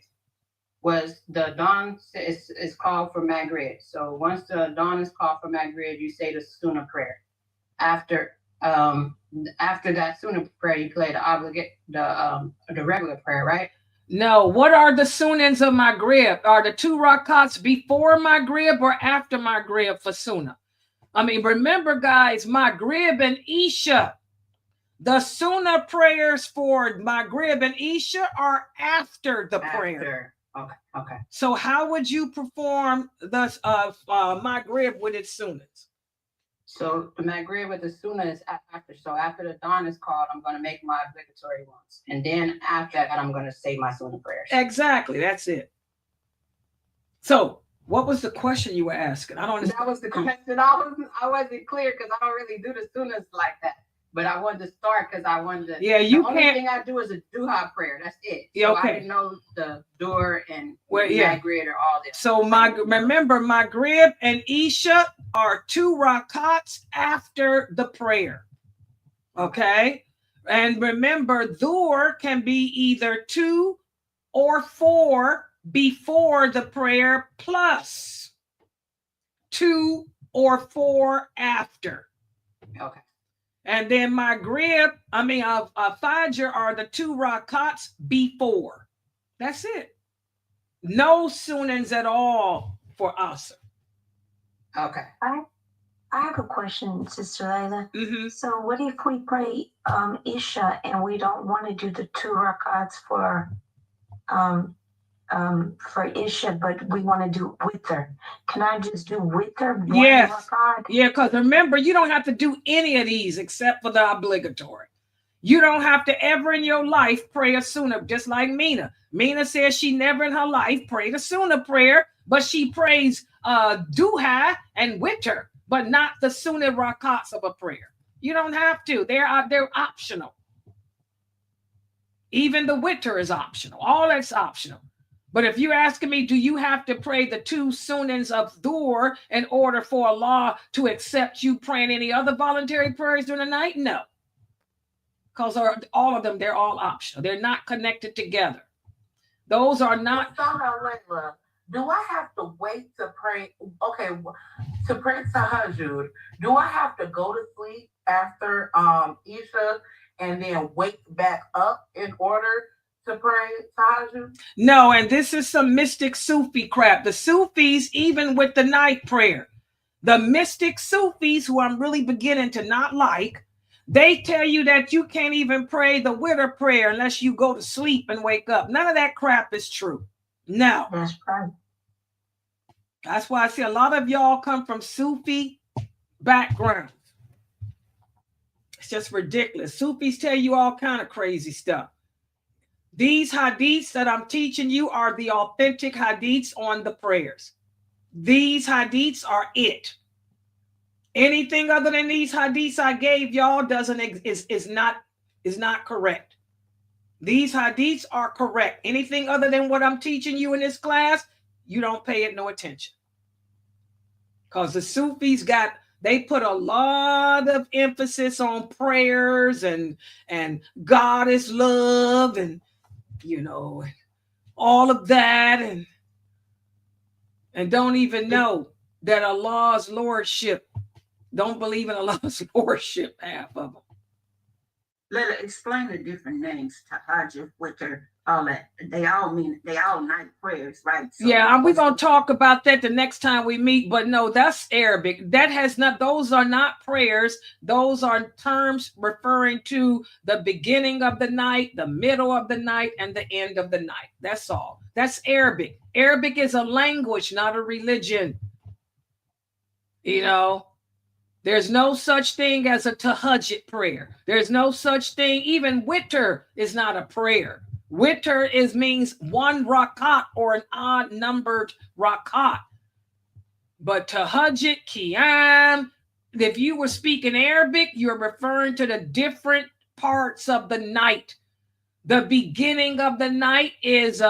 Speaker 4: was the dawn is called for Maghrib. So once the dawn is called for Maghrib, you say the Sunnah prayer. After that Sunnah prayer, you play the regular prayer, right?
Speaker 1: No, what are the Sunnahs of Maghrib? Are the 2 rakats before Maghrib or after Maghrib for Sunnah? I mean, remember, guys, Maghrib and Isha. The Sunnah prayers for Maghrib and Isha are after the prayer.
Speaker 6: Okay, okay.
Speaker 1: So how would you perform the Maghrib with its Sunnahs?
Speaker 4: So the Maghrib with the Sunnah is after. So after the dawn is called, I'm going to make my obligatory ones. And then after that, I'm going to say my Sunnah prayers.
Speaker 1: Exactly. That's it. So what was the question you were asking? I don't understand.
Speaker 4: That was the question. I wasn't clear because I don't really do the Sunnahs like that. But I wanted to start because I wanted to.
Speaker 1: Yeah, you
Speaker 4: the only thing I do is a duha prayer. That's it.
Speaker 1: Yeah,
Speaker 4: so
Speaker 1: okay.
Speaker 4: I didn't know the Dhur and
Speaker 1: yeah.
Speaker 4: Maghrib or all this.
Speaker 1: So remember, Maghrib and Isha are 2 rakats after the prayer. Okay? And remember, Dhur can be either 2 or 4 before the prayer plus 2 or 4 after.
Speaker 4: Okay.
Speaker 1: And then Fajr are the 2 rakats before. That's it. No sunnahs at all for Asr.
Speaker 4: Okay.
Speaker 2: I have a question, Sister Layla.
Speaker 1: Mm-hmm.
Speaker 2: So what if we pray Isha and we don't want to do the 2 rakats for Isha, but we want to do witr? Can I just do witr?
Speaker 1: Yes.
Speaker 2: Rakat?
Speaker 1: Yeah, because remember, you don't have to do any of these except for the obligatory. You don't have to ever in your life pray a sunnah, just like Mina. Mina says she never in her life prayed a sunnah prayer, but she prays duha and witr, but not the sunnah rakats of a prayer. You don't have to. They're optional. Even the witr is optional. All that's optional. But if you're asking me, do you have to pray the 2 sunnahs of Dhur in order for Allah to accept you praying any other voluntary prayers during the night? No. Because all of them, they're all optional. They're not connected together. Those are not.
Speaker 6: Do I have to wait to pray? Okay, to pray tahajjud, do I have to go to sleep after Isha and then wake back up in order to pray tahajjud?
Speaker 1: No, and this is some mystic Sufi crap. The Sufis, even with the night prayer, the mystic Sufis, who I'm really beginning to not like, they tell you that you can't even pray the witr prayer unless you go to sleep and wake up. None of that crap is true. No.
Speaker 2: That's right.
Speaker 1: That's why I see a lot of y'all come from Sufi backgrounds. It's just ridiculous. Sufis tell you all kind of crazy stuff. These hadiths that I'm teaching you are the authentic hadiths on the prayers. These hadiths are it. Anything other than these hadiths I gave y'all is not correct. These hadiths are correct. Anything other than what I'm teaching you in this class, you don't pay it no attention. Because the Sufis they put a lot of emphasis on prayers and God is love and all of that and don't even know that Allah's lordship, don't believe in Allah's lordship, half of them.
Speaker 7: Let explain the different names, tahajjud, witr, all that. They all night prayers, right? So
Speaker 1: yeah, we're going to talk about that the next time we meet, but no, that's Arabic. Those are not prayers. Those are terms referring to the beginning of the night, the middle of the night, and the end of the night. That's all. That's Arabic. Arabic is a language, not a religion. There's no such thing as a tahajjud prayer. There's no such thing. Even witr is not a prayer. Witr means 1 rakat or an odd numbered rakat. But tahajjud, qiyam, if you were speaking Arabic, you're referring to the different parts of the night. The beginning of the night is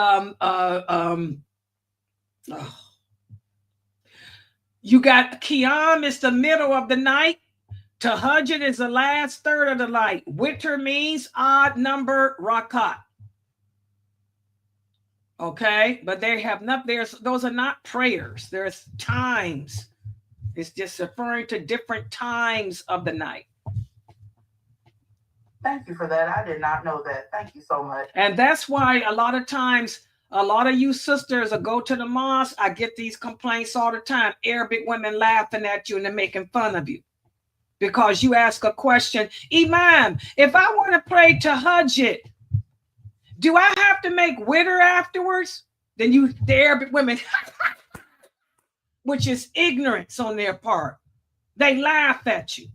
Speaker 1: you got qiyam is the middle of the night. Tahajjud is the last third of the night. Witr means odd number rakat. Okay, but they have not. Those are not prayers. There's times. It's just referring to different times of the night.
Speaker 6: Thank you for that. I did not know that. Thank you so much.
Speaker 1: And that's why a lot of times, a lot of you sisters will go to the mosque. I get these complaints all the time. Arabic women laughing at you and they're making fun of you because you ask a question. Imam, if I want to pray tahajjud, do I have to make witr afterwards? Then the Arabic women, which is ignorance on their part, they laugh at you.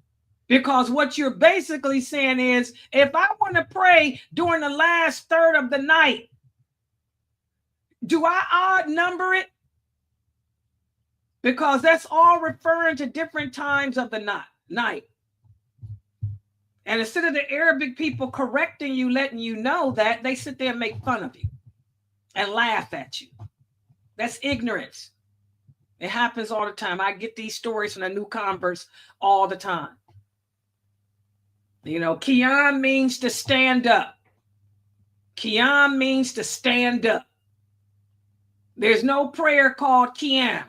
Speaker 1: Because what you're basically saying is, if I want to pray during the last third of the night, do I odd number it? Because that's all referring to different times of the night. And instead of the Arabic people correcting you, letting you know that, they sit there and make fun of you and laugh at you. That's ignorance. It happens all the time. I get these stories from the new converts all the time. You know, Qiyam means to stand up. Qiyam means to stand up. There's no prayer called Qiyam.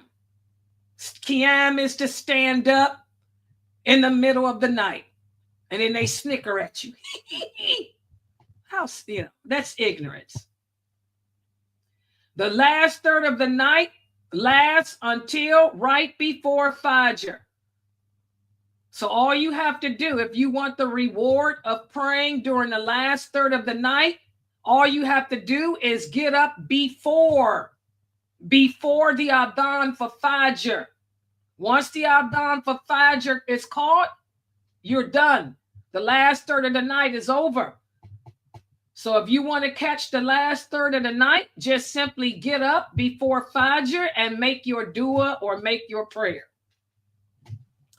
Speaker 1: Qiyam is to stand up in the middle of the night. And then they snicker at you. How, you know, that's ignorance. The last third of the night lasts until right before Fajr. So all you have to do, if you want the reward of praying during the last third of the night, all you have to do is get up before the Adhan for Fajr. Once the Adhan for Fajr is called, you're done. The last third of the night is over. So if you want to catch the last third of the night, just simply get up before Fajr and make your dua or make your prayer.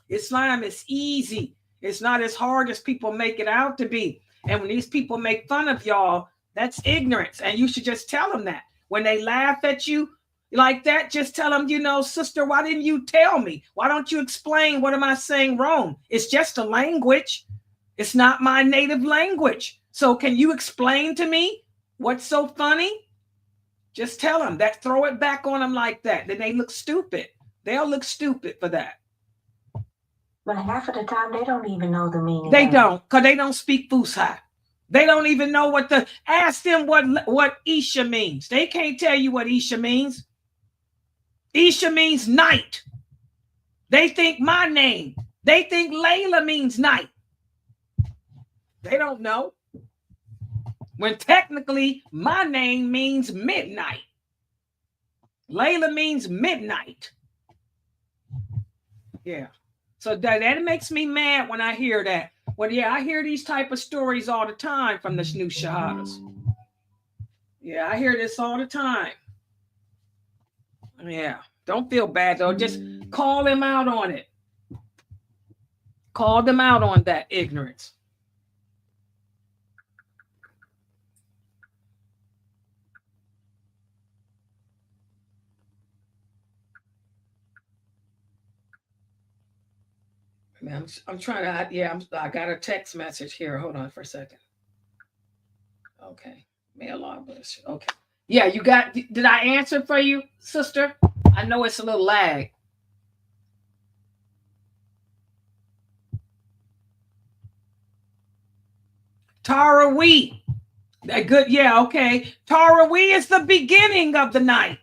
Speaker 1: Islam is easy. It's not as hard as people make it out to be. And when these people make fun of y'all, that's ignorance. And you should just tell them that. When they laugh at you like that, just tell them, you know, sister, why didn't you tell me? Why don't you explain what am I saying wrong? It's just a language. It's not my native language. So can you explain to me what's so funny? Just tell them that, throw it back on them like that. Then they look stupid. They'll look stupid for that.
Speaker 2: But half of the time, they don't even know the meaning.
Speaker 1: They don't, because they don't speak Fusha. They don't even know ask them what Isha means. They can't tell you what Isha means. Isha means night. They think my name. They think Layla means night. They don't know. When technically my name means midnight. Layla means midnight. Yeah. So that makes me mad when I hear that. Well, yeah, I hear these type of stories all the time from the new shahadas. Yeah, I hear this all the time. Yeah, don't feel bad though. Just call them out on it. Call them out on that ignorance. I'm trying to, yeah, I got a text message here. Hold on for a second. Okay. May Allah bless you. Okay. Yeah, you got, did I answer for you, sister? I know it's a little lag. Taraweeh. Good. Yeah. Okay. Taraweeh is the beginning of the night.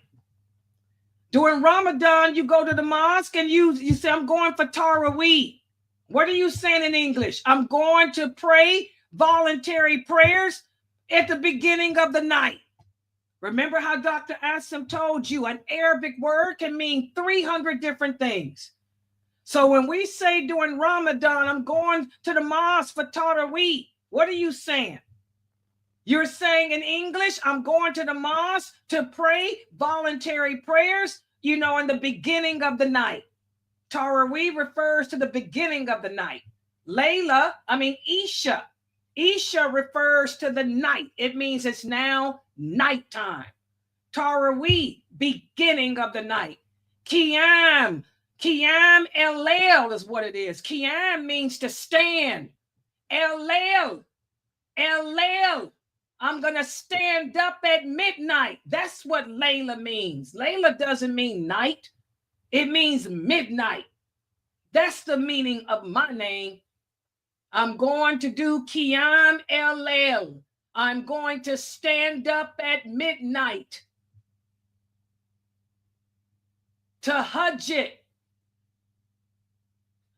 Speaker 1: During Ramadan, you go to the mosque and you say, I'm going for Taraweeh. What are you saying in English? I'm going to pray voluntary prayers at the beginning of the night. Remember how Dr. Asim told you an Arabic word can mean 300 different things. So when we say during Ramadan, I'm going to the mosque for Taraweeh, what are you saying? You're saying in English, I'm going to the mosque to pray voluntary prayers, you know, in the beginning of the night. Taraweeh refers to the beginning of the night. Isha. Isha refers to the night. It means it's now nighttime. Taraweeh, beginning of the night. Qiyam. Qiyam el-Lail is what it is. Qiyam means to stand. El-Lail. El-Lail. I'm going to stand up at midnight. That's what Layla means. Layla doesn't mean night. It means midnight. That's the meaning of my name. I'm going to do Qiyam el-Lail. I'm going to stand up at midnight. Tahajjud.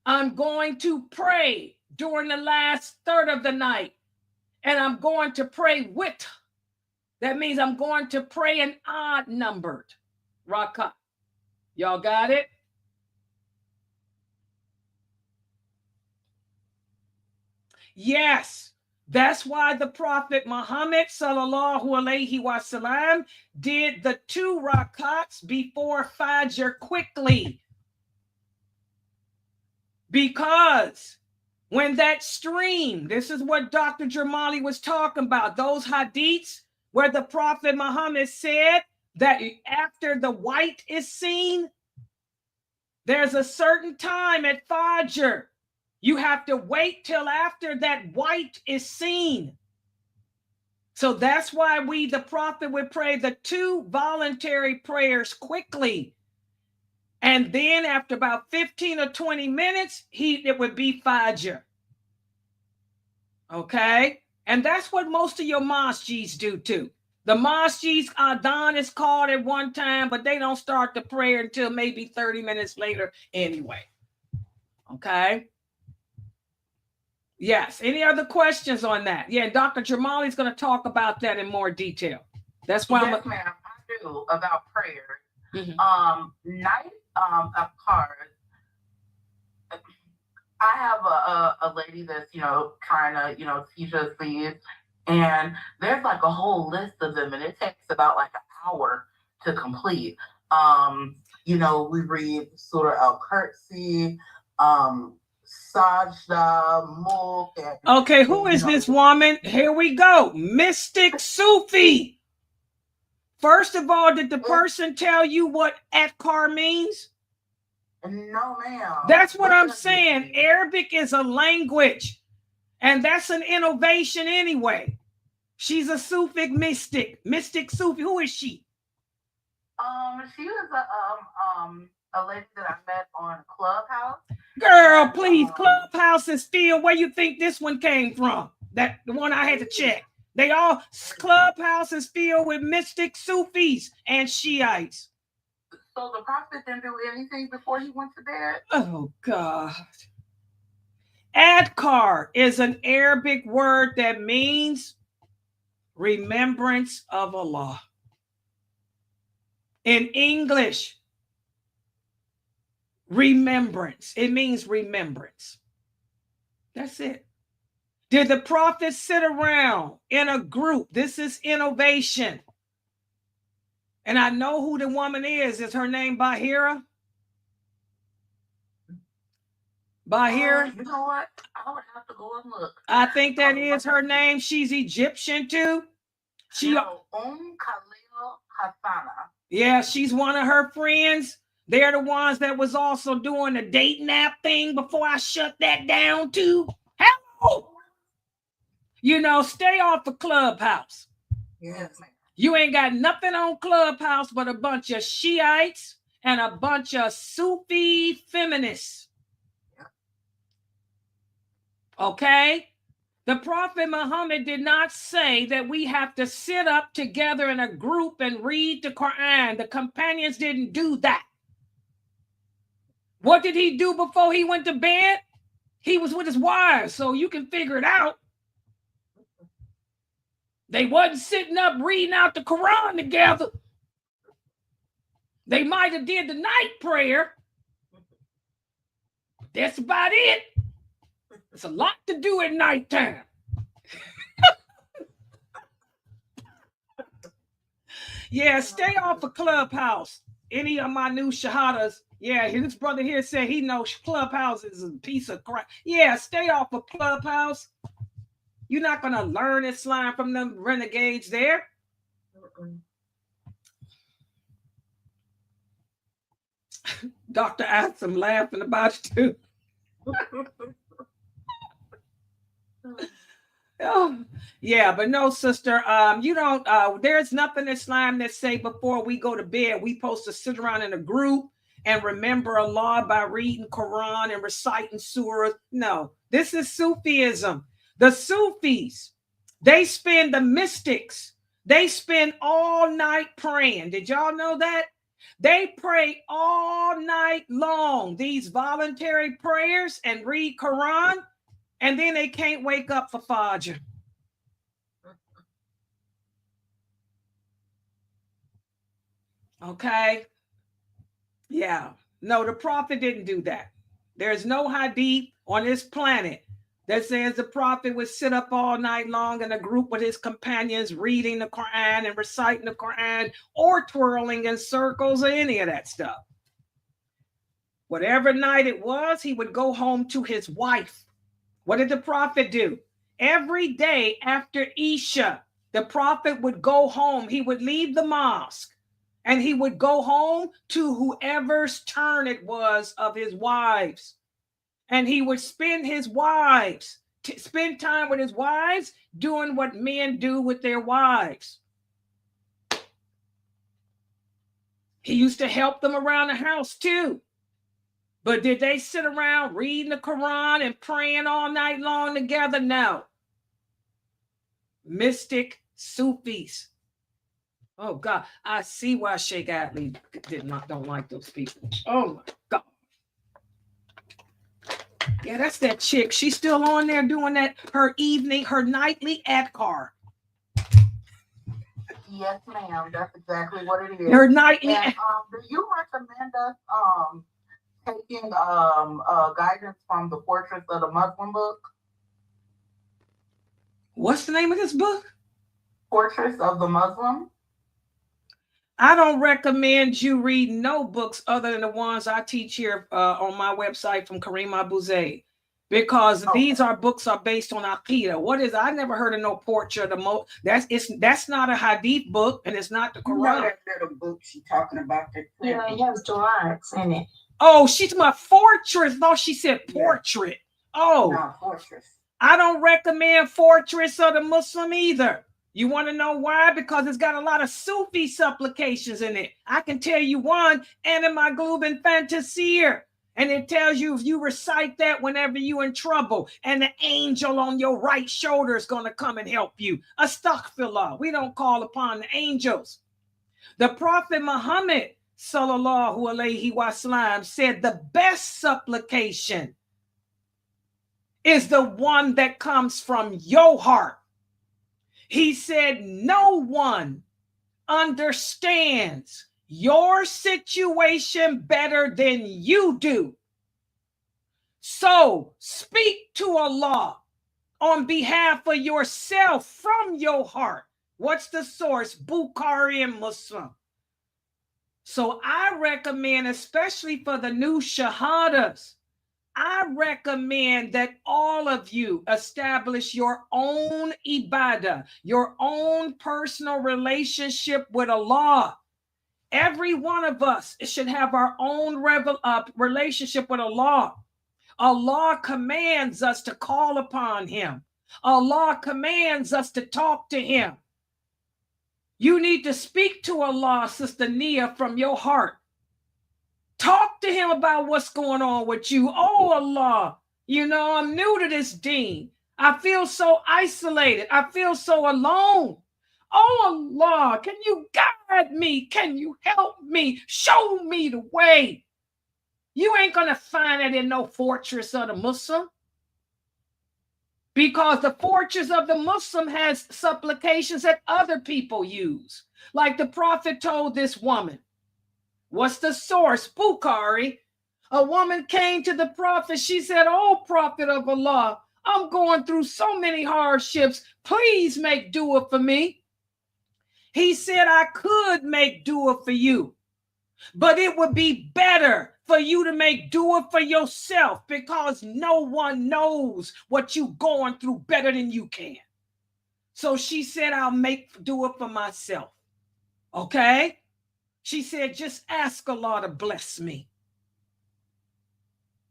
Speaker 1: I'm going to pray during the last third of the night. And I'm going to pray with. That means I'm going to pray an odd numbered rakat. Y'all got it? Yes. That's why the Prophet Muhammad sallallahu alaihi wasallam did the 2 rakats before Fajr quickly. Because when that stream, this is what Dr. Jamali was talking about, those hadiths where the Prophet Muhammad said that after the white is seen, there's a certain time at Fajr. You have to wait till after that white is seen. So that's why the Prophet would pray the 2 voluntary prayers quickly. And then after about 15 or 20 minutes, it would be Fajr. Okay? And that's what most of your masjids do too. The masjids, Adhan is called at one time, but they don't start the prayer until maybe 30 minutes later anyway. Okay? Yes. Any other questions on that? Yeah, Dr. Jamali is going to talk about that in more detail. That's why
Speaker 6: yes, ma'am, I do, about prayer. Night of cards. I have a lady that's, trying to, teach us these. And there's like a whole list of them, and it takes about like an hour to complete. We read Surah Al-Kursi, Sajda, Mulk.
Speaker 1: Okay, who is this woman? Here we go. Mystic Sufi. First of all, did the person tell you what Atkar means?
Speaker 6: No, ma'am.
Speaker 1: That's what I'm saying. Arabic is a language, and that's an innovation anyway. She's a Sufic mystic. Mystic Sufi. Who is she?
Speaker 6: She was a lady that I met on Clubhouse.
Speaker 1: Girl, please. Clubhouse is still where you think this one came from. The one I had to check. Clubhouse is filled with mystic Sufis and Shiites.
Speaker 6: So the Prophet didn't do anything before he went to bed?
Speaker 1: Oh, God. Adkar is an Arabic word that means remembrance of Allah. In English, remembrance. It means remembrance. That's it. Did the Prophet sit around in a group? This is innovation. And I know who the woman is. Is her name Bahira? Bahira?
Speaker 6: You know what? I would have to go and look.
Speaker 1: I think that is her name. She's Egyptian too.
Speaker 6: Khalil Hassana.
Speaker 1: Yeah, she's one of her friends. They're the ones that was also doing the date nap thing before I shut that down too. Hello. Stay off of Clubhouse.
Speaker 6: Yes, ma'am.
Speaker 1: You ain't got nothing on Clubhouse but a bunch of Shiites and a bunch of Sufi feminists. Okay? The Prophet Muhammad did not say that we have to sit up together in a group and read the Quran. The companions didn't do that. What did he do before he went to bed? He was with his wives, so you can figure it out. They wasn't sitting up reading out the Quran together. They might have did the night prayer. That's about it. It's a lot to do at nighttime. Yeah, stay off of Clubhouse. Any of my new shahadas. Yeah, his brother here said he knows Clubhouse is a piece of crap. Yeah, stay off of Clubhouse. You're not going to learn Islam from them renegades there. Dr. Asim laughing about it too. Oh, yeah, but no, sister, you don't, there's nothing in Islam that say before we go to bed, we supposed to sit around in a group and remember Allah by reading Quran and reciting surahs. No, this is Sufism. The Sufis, the mystics, they spend all night praying. Did y'all know that? They pray all night long, these voluntary prayers, and read Quran, and then they can't wake up for Fajr. Okay? Yeah. No, the Prophet didn't do that. There's no hadith on this planet that says the Prophet would sit up all night long in a group with his companions reading the Quran and reciting the Quran or twirling in circles or any of that stuff. Whatever night it was, he would go home to his wife. What did the Prophet do? Every day after Isha, the Prophet would go home. He would leave the mosque and he would go home to whoever's turn it was of his wives. And he would spend time with his wives doing what men do with their wives. He used to help them around the house too. But did they sit around reading the Quran and praying all night long together? No. Mystic Sufis. Oh God, I see why Sheikh Atlee don't like those people. Oh my God. Yeah, that's that chick. She's still on there doing that, her nightly adkar.
Speaker 6: Yes, ma'am. That's exactly what it is.
Speaker 1: Her nightly.
Speaker 6: And, do you recommend us taking guidance from the Fortress of the Muslim book?
Speaker 1: What's the name of this book?
Speaker 6: Fortress of the Muslim.
Speaker 1: I don't recommend you read no books other than the ones I teach here on my website from Kareem Abu Zaid, because these books are based on Aqidah. What is? I never heard of no portrait of the that's not a hadith book, and it's not the Quran.
Speaker 7: You know that little book she's talking about.
Speaker 2: Yeah, it has du'as in it.
Speaker 1: Oh, she's my fortress. No, she said portrait. Yeah. Oh,
Speaker 7: no, fortress.
Speaker 1: I don't recommend Fortress of the Muslim either. You want to know why? Because it's got a lot of Sufi supplications in it. I can tell you one, Anima Glubin Fantasir. And it tells you if you recite that whenever you're in trouble, and the angel on your right shoulder is going to come and help you. Astaghfirullah. We don't call upon the angels. The Prophet Muhammad, sallallahu alaihi wasallam, said the best supplication is the one that comes from your heart. He said, no one understands your situation better than you do. So speak to Allah on behalf of yourself from your heart. What's the source? Bukhari and Muslim. So I recommend, especially for the new shahadas, I recommend that all of you establish your own ibadah, your own personal relationship with Allah. Every one of us should have our own relationship with Allah. Allah commands us to call upon him. Allah commands us to talk to him. You need to speak to Allah, Sister Nia, from your heart. Talk to him about what's going on with you. Oh, Allah, you know, I'm new to this deen. I feel so isolated. I feel so alone. Oh, Allah, can you guide me? Can you help me? Show me the way. You ain't going to find it in no Fortress of the Muslim. Because the Fortress of the Muslim has supplications that other people use. Like the Prophet told this woman. What's the source? Bukhari. A woman came to the Prophet. She said, oh, Prophet of Allah, I'm going through so many hardships. Please make dua for me. He said, I could make dua for you, but it would be better for you to make dua for yourself, because no one knows what you're going through better than you can. So she said, I'll make dua for myself. Okay? She said, just ask Allah to bless me.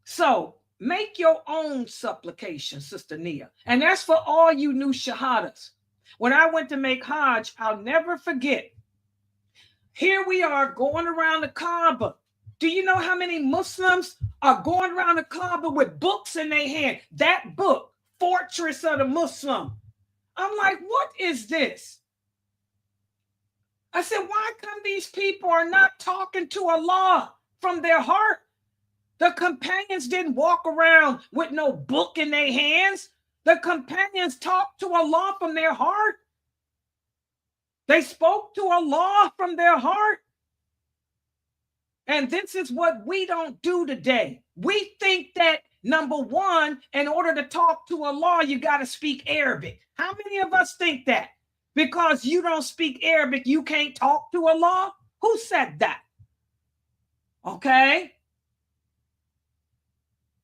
Speaker 1: So make your own supplication, Sister Nia. And that's for all you new shahadas. When I went to make Hajj, I'll never forget. Here we are going around the Kaaba. Do you know how many Muslims are going around the Kaaba with books in their hand? That book, Fortress of the Muslim. I'm like, what is this? I said, why come these people are not talking to Allah from their heart? The companions didn't walk around with no book in their hands. The companions talked to Allah from their heart. They spoke to Allah from their heart. And this is what we don't do today. We think that, number one, in order to talk to Allah, you got to speak Arabic. How many of us think that? Because you don't speak Arabic, you can't talk to Allah? Who said that? Okay?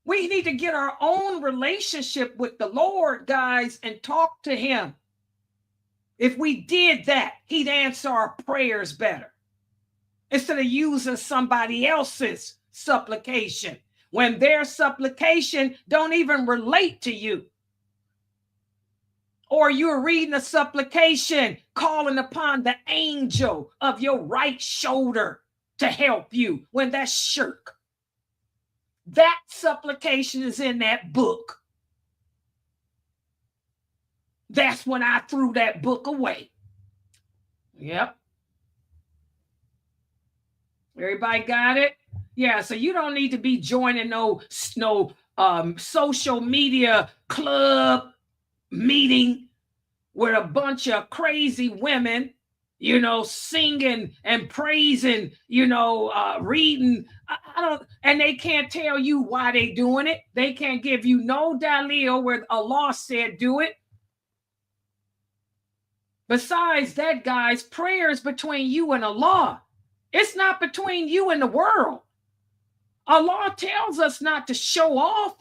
Speaker 1: We need to get our own relationship with the Lord, guys, and talk to him. If we did that, he'd answer our prayers better. Instead of using somebody else's supplication, when their supplication don't even relate to you. Or you're reading a supplication, calling upon the angel of your right shoulder to help you, when that's shirk. That supplication is in that book. That's when I threw that book away. Yep. Everybody got it? Yeah, so you don't need to be joining no social media club meeting with a bunch of crazy women, you know, singing and praising, you know, reading. I don't, and they can't tell you why they doing it. They can't give you no dalil where Allah said do it. Besides that, guys, prayer is between you and Allah. It's not between you and the world. Allah tells us not to show off.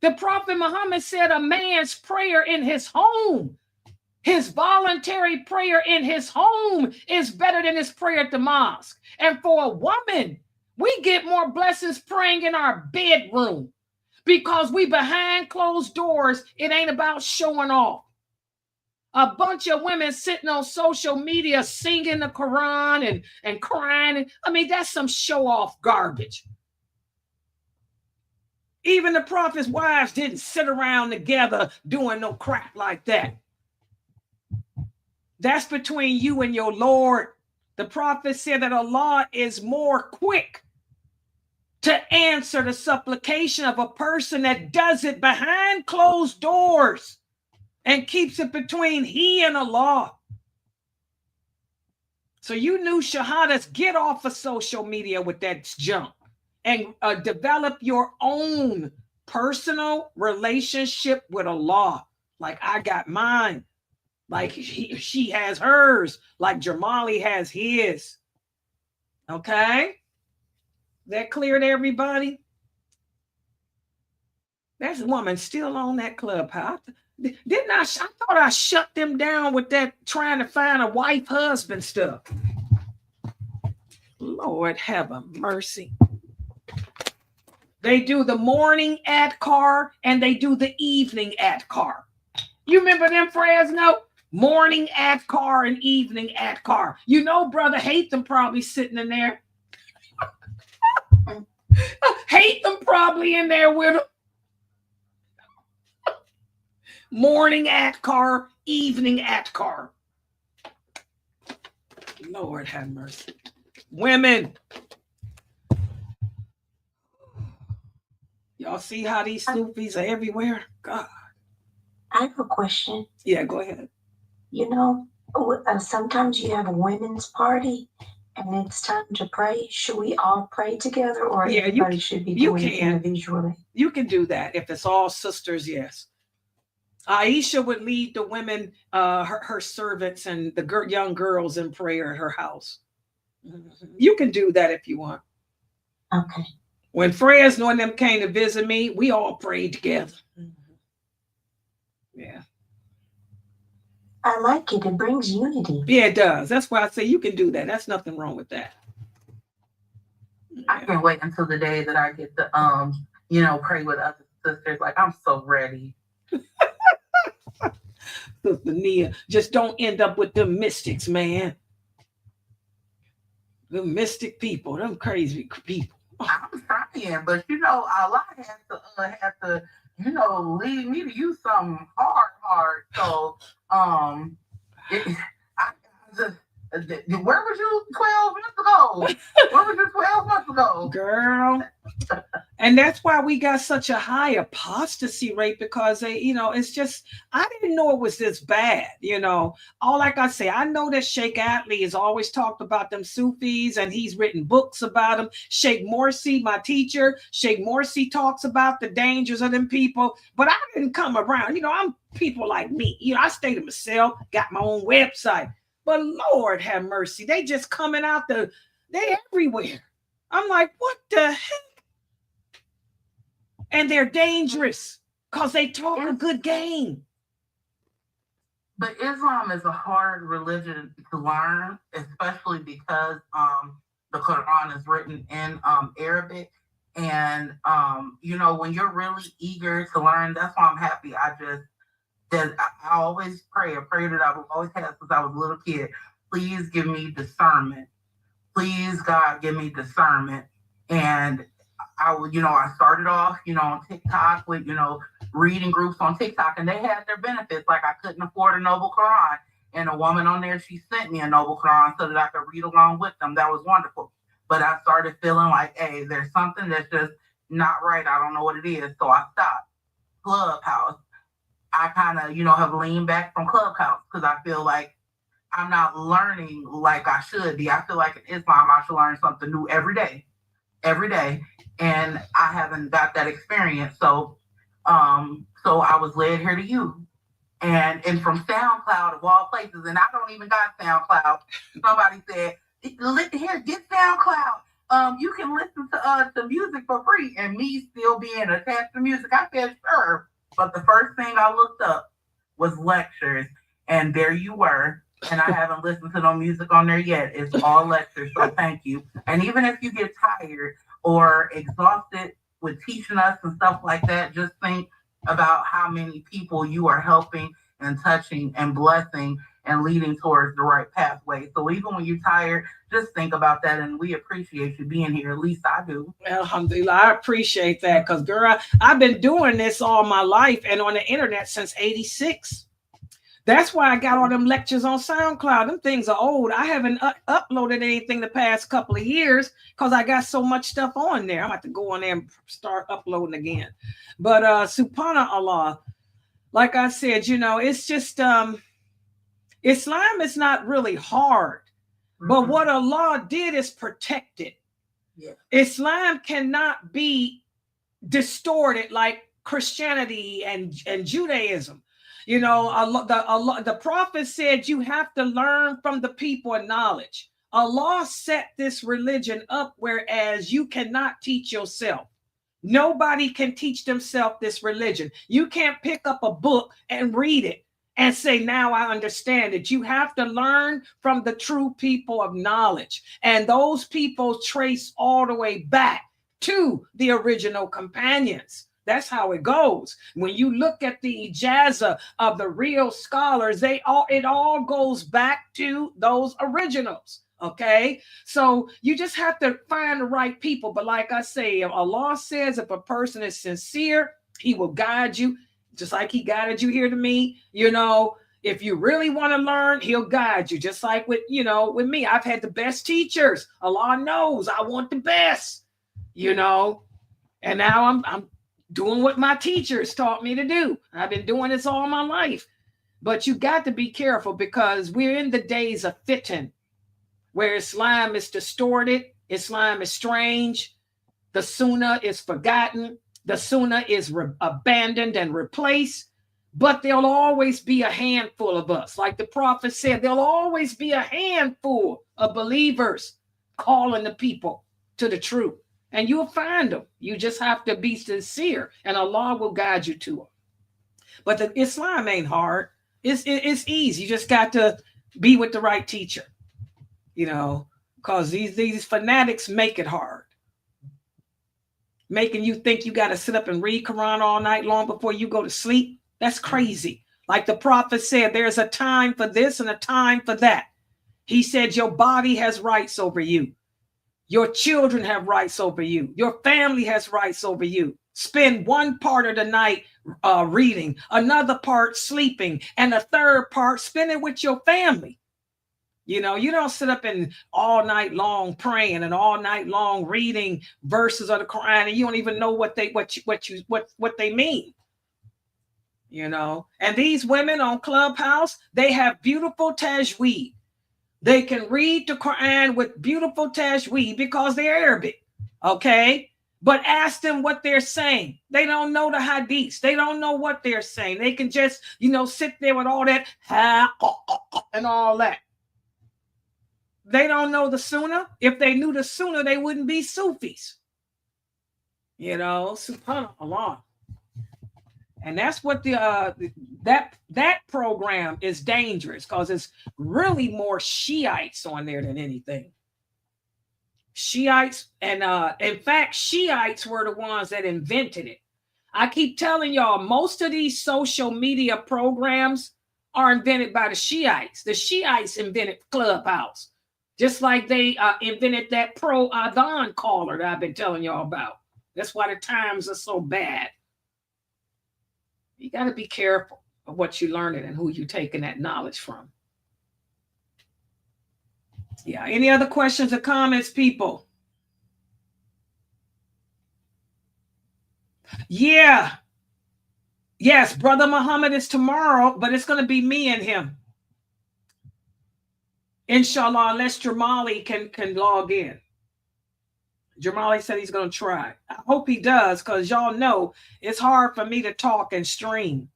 Speaker 1: The Prophet Muhammad said a man's prayer in his home, his voluntary prayer in his home, is better than his prayer at the mosque. And for a woman, we get more blessings praying in our bedroom because we behind closed doors. It ain't about showing off. A bunch of women sitting on social media singing the Quran and crying. I mean, that's some show-off garbage. Even the prophet's wives didn't sit around together doing no crap like that. That's between you and your Lord. The prophet said that Allah is more quick to answer the supplication of a person that does it behind closed doors and keeps it between he and Allah. So you new shahadas, get off of social media with that junk and develop your own personal relationship with Allah. Like I got mine, like she has hers, like Jamali has his. Okay? That clear to everybody? That woman still on that Clubhouse. Didn't I thought I shut them down with that trying to find a wife husband stuff. Lord have a mercy. They do the morning adkar and they do the evening adkar. You remember them, Fresno? Morning adkar and evening adkar. You know, Brother Hatham probably sitting in there. Hatham probably in there with him. Morning adkar, evening adkar. Lord have mercy. Women. Y'all see how these Sufis are everywhere? God.
Speaker 2: I have a question.
Speaker 1: Yeah, go ahead.
Speaker 2: You know, sometimes you have a women's party and it's time to pray. Should we all pray together, or everybody should be doing it individually? You
Speaker 1: can do that if it's all sisters, yes. Aisha would lead the women, her servants and the young girls in prayer at her house. You can do that if you want.
Speaker 2: Okay.
Speaker 1: When Fresno and them came to visit me, we all prayed together. Yeah.
Speaker 2: I like it. It brings unity.
Speaker 1: Yeah, it does. That's why I say you can do that. That's nothing wrong with that.
Speaker 6: I can't wait until the day that I get to, pray with other sisters. Like, I'm so ready.
Speaker 1: Sister Nia, just don't end up with them mystics, man. The mystic people, them crazy people.
Speaker 6: I'm trying, but Allah has to, lead me to use something hard. So, Where was you 12 months ago? Where was you 12 months ago?
Speaker 1: Girl. And that's why we got such a high apostasy rate, because they, it's just, I didn't know it was this bad, All like I say, I know that Sheikh Atlee has always talked about them Sufis, and he's written books about them. Sheikh Morsi, my teacher, Sheikh Morsi talks about the dangers of them people, but I didn't come around. I'm people like me. I stay to myself, got my own website. But Lord have mercy, they just coming out they everywhere. I'm like, what the heck? And they're dangerous because they talk a good game.
Speaker 6: But Islam is a hard religion to learn, especially because the Quran is written in Arabic. And, when you're really eager to learn, that's why I'm happy. I always pray, a prayer that I've always had since I was a little kid. Please give me discernment. Please, God, give me discernment. And I started off, on TikTok with, reading groups on TikTok, and they had their benefits. Like, I couldn't afford a Noble Quran, and a woman on there, she sent me a Noble Quran so that I could read along with them. That was wonderful. But I started feeling like, hey, there's something that's just not right. I don't know what it is. So I stopped. Clubhouse. I kind of, have leaned back from Clubhouse because I feel like I'm not learning like I should be. I feel like in Islam, I should learn something new every day. And I haven't got that experience. So I was led here to you. And from SoundCloud of all places, and I don't even got SoundCloud. Somebody said, here, get SoundCloud. You can listen to music for free. And me still being attached to music, I said, sure. But the first thing I looked up was lectures. And there you were. And I haven't listened to no music on there yet. It's all lectures. So thank you. And even if you get tired or exhausted with teaching us and stuff like that, just think about how many people you are helping and touching and blessing and leading towards the right pathway. So even when you're tired, just think about that. And we appreciate you being here. At least I do.
Speaker 1: Alhamdulillah, I appreciate that, because girl, I've been doing this all my life and on the internet since '86. That's why I got all them lectures on SoundCloud. Them things are old. I haven't uploaded anything the past couple of years because I got so much stuff on there. I'm about to go on there and start uploading again. But subhanAllah, like I said, it's just Islam is not really hard. But what Allah did is protect it. Yeah. Islam cannot be distorted like Christianity and Judaism. The prophet said you have to learn from the people of knowledge. Allah set this religion up, whereas you cannot teach yourself. Nobody can teach themselves this religion. You can't pick up a book and read it and say, now I understand it. You have to learn from the true people of knowledge. And those people trace all the way back to the original companions. That's how it goes. When you look at the ijazah of the real scholars, it all goes back to those originals. Okay, so you just have to find the right people. But like I say, Allah says if a person is sincere, he will guide you, just like he guided you here to me. If you really want to learn, he'll guide you. Just like with me, I've had the best teachers. Allah knows I want the best, and now I'm doing what my teachers taught me to do. I've been doing this all my life. But you got to be careful, because we're in the days of fitan, where Islam is distorted, Islam is strange, the Sunnah is forgotten, the Sunnah is abandoned and replaced. But there'll always be a handful of us. Like the prophet said, there'll always be a handful of believers calling the people to the truth. And you'll find them. You just have to be sincere, and Allah will guide you to them. But the Islam ain't hard. It's easy. You just got to be with the right teacher, because these fanatics make it hard, making you think you got to sit up and read Quran all night long before you go to sleep. That's crazy. Like the prophet said, there's a time for this and a time for that. He said your body has rights over you. Your children have rights over you. Your family has rights over you. Spend one part of the night reading, another part sleeping, and a third part spending with your family. You know, you don't sit up and all night long praying and all night long reading verses of the Quran, and you don't even know what they mean. You know, and these women on Clubhouse, they have beautiful tajweed. They can read the Quran with beautiful tajweed because they're Arabic. Okay. But ask them what they're saying. They don't know the hadiths. They don't know what they're saying. They can just, you know, sit there with all that and all that. They don't know the Sunnah. If they knew the Sunnah, they wouldn't be Sufis. You know, subhanAllah. And that's what that program is dangerous, because it's really more Shiites on there than anything. Shiites, and in fact, Shiites were the ones that invented it. I keep telling y'all, most of these social media programs are invented by the Shiites. The Shiites invented Clubhouse, just like they invented that pro-Adhan caller that I've been telling y'all about. That's why the times are so bad. You got to be careful of what you're learning and who you're taking that knowledge from. Yeah. Any other questions or comments, people? Yeah. Yes, Brother Muhammad is tomorrow, but it's going to be me and him. Inshallah, unless Jamali can log in. Jamali said he's going to try. I hope he does, because y'all know it's hard for me to talk and stream.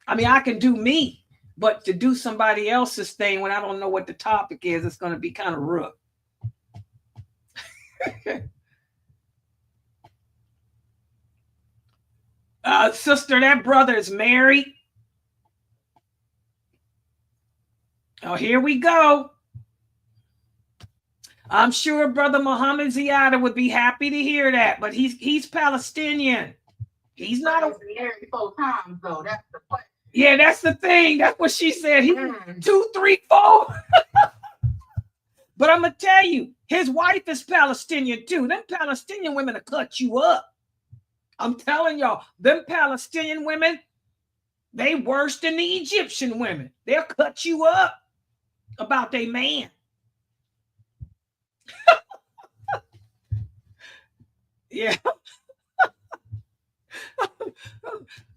Speaker 1: I mean, I can do me, but to do somebody else's thing when I don't know what the topic is, it's going to be kind of rough. Sister, that brother is married. Oh, here we go. I'm sure Brother Muhammad Ziyada would be happy to hear that, but he's Palestinian. He's not
Speaker 6: married 4 times though. That's the point.
Speaker 1: Yeah, that's the thing. That's what she said. He 2, 3, 4. But I'm gonna tell you, his wife is Palestinian too. Them Palestinian women will cut you up. I'm telling y'all, them Palestinian women, they worse than the Egyptian women. They'll cut you up about their man. Yeah.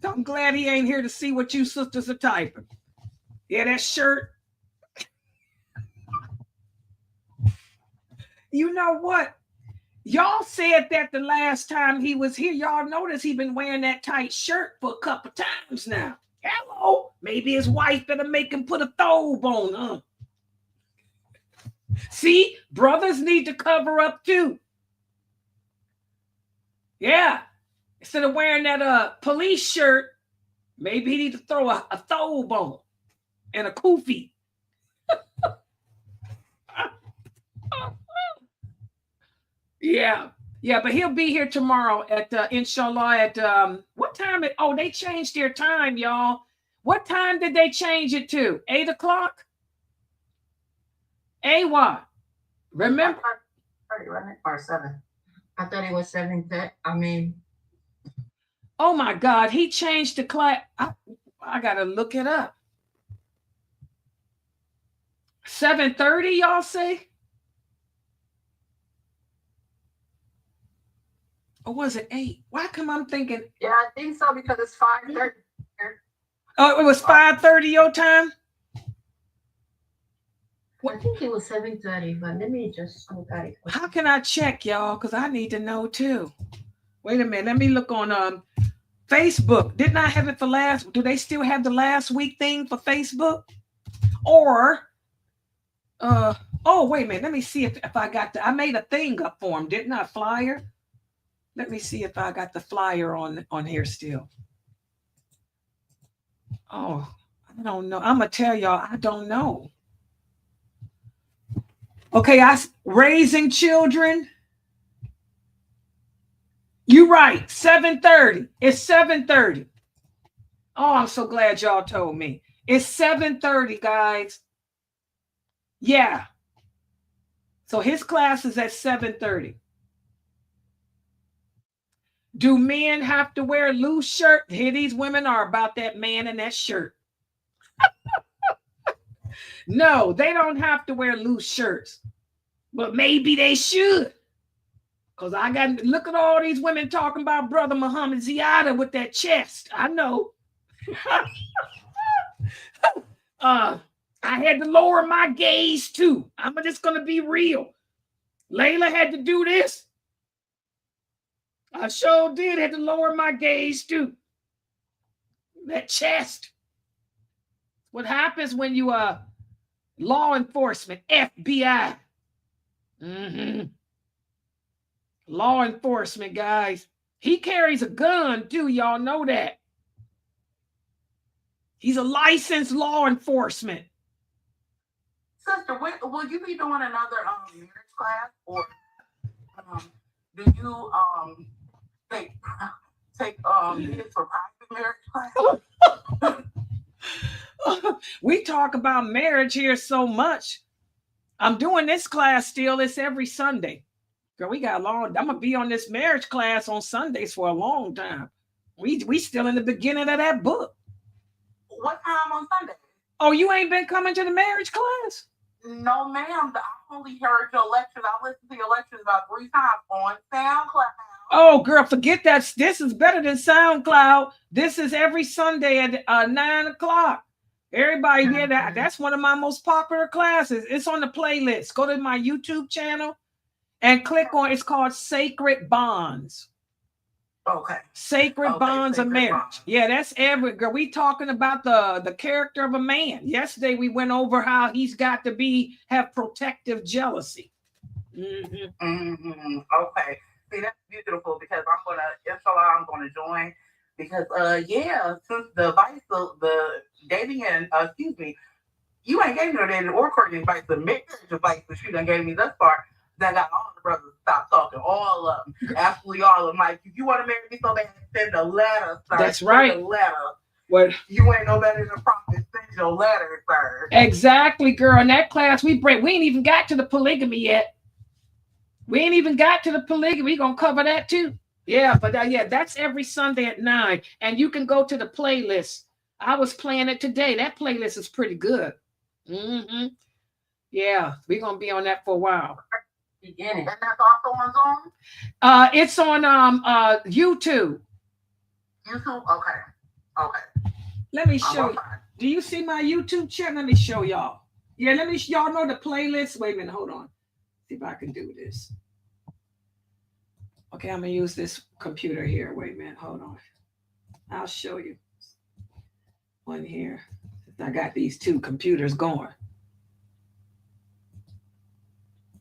Speaker 1: I'm glad he ain't here to see what you sisters are typing. Yeah, that shirt. You know what? Y'all said that the last time he was here. Y'all notice he been wearing that tight shirt for a couple times now. Hello. Maybe his wife better make him put a thobe on, huh? See, brothers need to cover up too. Yeah. Instead of wearing that police shirt, maybe he need to throw a thobe on and a kufi. Yeah. Yeah, but he'll be here tomorrow at inshallah at what time? Oh, they changed their time, y'all. What time did they change it to? 8 o'clock? AY. Remember?
Speaker 7: Or 7. I thought it was 7. I mean.
Speaker 1: Oh my God, he changed the class. I gotta look it up. 7:30, y'all say? Or was it 8? Why come I'm thinking?
Speaker 6: Yeah, I think so, because it's 5:30.
Speaker 1: Oh, it was 5:30 your time?
Speaker 7: I think it was 7:30, but let me just look at it.
Speaker 1: How can I check, y'all? Because I need to know too. Wait a minute. Let me look on Facebook. Didn't I have it for last? Do they still have the last week thing for Facebook? Or, oh, wait a minute. Let me see if I got I made a thing up for him, didn't I? A flyer? Let me see if I got the flyer on here still. Oh, I don't know. I'm going to tell y'all, I don't know. Okay, raising children. You're right, 7:30. It's 7:30. Oh, I'm so glad y'all told me. It's 7:30, guys. Yeah. So his class is at 7:30. Do men have to wear loose shirt? Here these women are about that man in that shirt. No, they don't have to wear loose shirts, but maybe they should. Because I got, look at all these women talking about Brother Muhammad Ziyada with that chest. I know. I had to lower my gaze too. I'm just going to be real. Layla had to do this. I sure did had to lower my gaze too. That chest. What happens when you are law enforcement, FBI? Law enforcement, guys. He carries a gun too. Y'all know that. He's a licensed law enforcement.
Speaker 6: Sister, will you be doing another marriage class, or do you take kids for private marriage class?
Speaker 1: We talk about marriage here so much. I'm doing this class still. It's every Sunday. Girl, we got long. I'm gonna be on this marriage class on Sundays for a long time. We still in the beginning of that book.
Speaker 6: What time on Sunday?
Speaker 1: Oh, you ain't been coming to the marriage class?
Speaker 6: No, ma'am. I only heard your lectures. I listened to your lectures about 3 times on SoundCloud.
Speaker 1: Oh, girl, forget that. This is better than SoundCloud. This is every Sunday at 9 o'clock. Everybody hear that? That's one of my most popular classes. It's on the playlist. Go to my YouTube channel and click on, it's called Sacred Bonds.
Speaker 6: Okay.
Speaker 1: Sacred Bonds of Marriage. Bonds. Yeah, that's every girl. We talking about the character of a man. Yesterday we went over how he's got to have protective jealousy.
Speaker 6: Okay. See, that's beautiful, because I'm gonna join, because since the advice of the dating and you ain't gave me no dating or courting advice, the marriage advice that you done gave me thus far. That got all the brothers to stop talking, all of them, absolutely all of them. Like, if you want to marry me so bad, send a letter, sir.
Speaker 1: That's right.
Speaker 6: Send a letter.
Speaker 1: What?
Speaker 6: You ain't no better than a prophet. Send your letter, sir.
Speaker 1: Exactly, girl. In that class, we ain't even got to the polygamy yet. We ain't even got to the polygamy. We gonna cover that too. Yeah, but that's every Sunday at 9, and you can go to the playlist. I was playing it today. That playlist is pretty good. Yeah, we're gonna be on that for a while.
Speaker 6: And that's also on Zoom?
Speaker 1: It's on YouTube.
Speaker 6: YouTube? Okay.
Speaker 1: Let me show you. Do you see my YouTube channel? Let me show y'all. Yeah, y'all know the playlist. Wait a minute, hold on. See if I can do this. Okay, I'm gonna use this computer here. Wait a minute, hold on. I'll show you one here. I got these 2 computers going.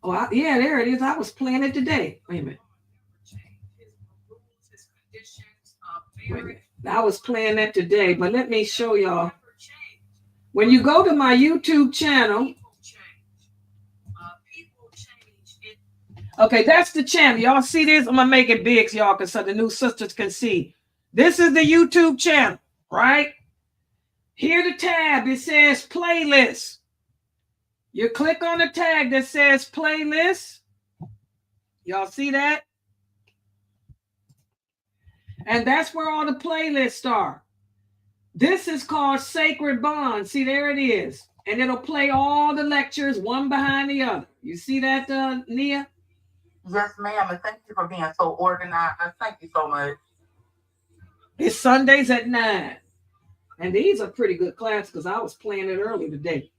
Speaker 1: Oh, yeah, there it is. I was playing it today. Wait a minute. I was playing that today, but let me show y'all. When you go to my YouTube channel, okay, that's the channel. Y'all see this? I'm going to make it big so y'all so the new sisters can see. This is the YouTube channel, right? Here the tab, it says playlist. You click on the tag that says playlist. Y'all see that? And that's where all the playlists are. This is called Sacred Bonds. See, there it is. And it'll play all the lectures one behind the other. You see that, Nia?
Speaker 6: Yes, ma'am. And thank you for being so organized. Thank you so much.
Speaker 1: It's Sundays at 9. And these are pretty good classes because I was playing it early today.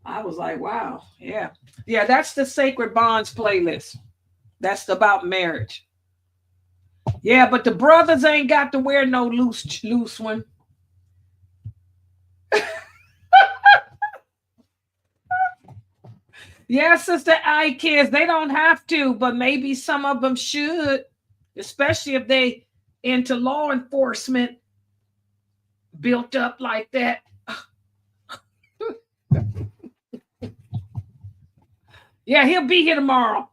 Speaker 1: I was like, wow, yeah. Yeah, that's the Sacred Bonds playlist. That's about marriage. Yeah, but the brothers ain't got to wear no loose one. Yeah, Sister I kids, they don't have to, but maybe some of them should, especially if they into law enforcement built up like that. Yeah, he'll be here tomorrow.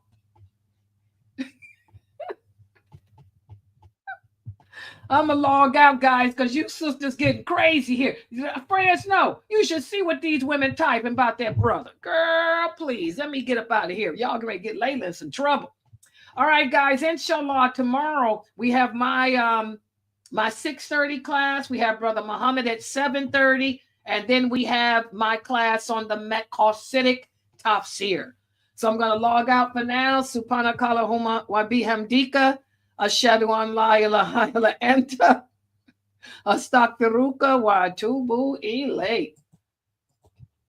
Speaker 1: I'm going to log out, guys, because you sisters getting crazy here. Friends, no, you should see what these women typing about that brother. Girl, please, let me get up out of here. Y'all going to get Layla in some trouble. All right, guys, inshallah, tomorrow we have my 6:30 class. We have Brother Muhammad at 7:30. And then we have my class on the Hasidic Tafsir. So I'm going to log out for now. Subhanakallahumma wa bihamdika. Ashhadu an la ilaha illa anta. Astaghfiruka wa atubu ilayk.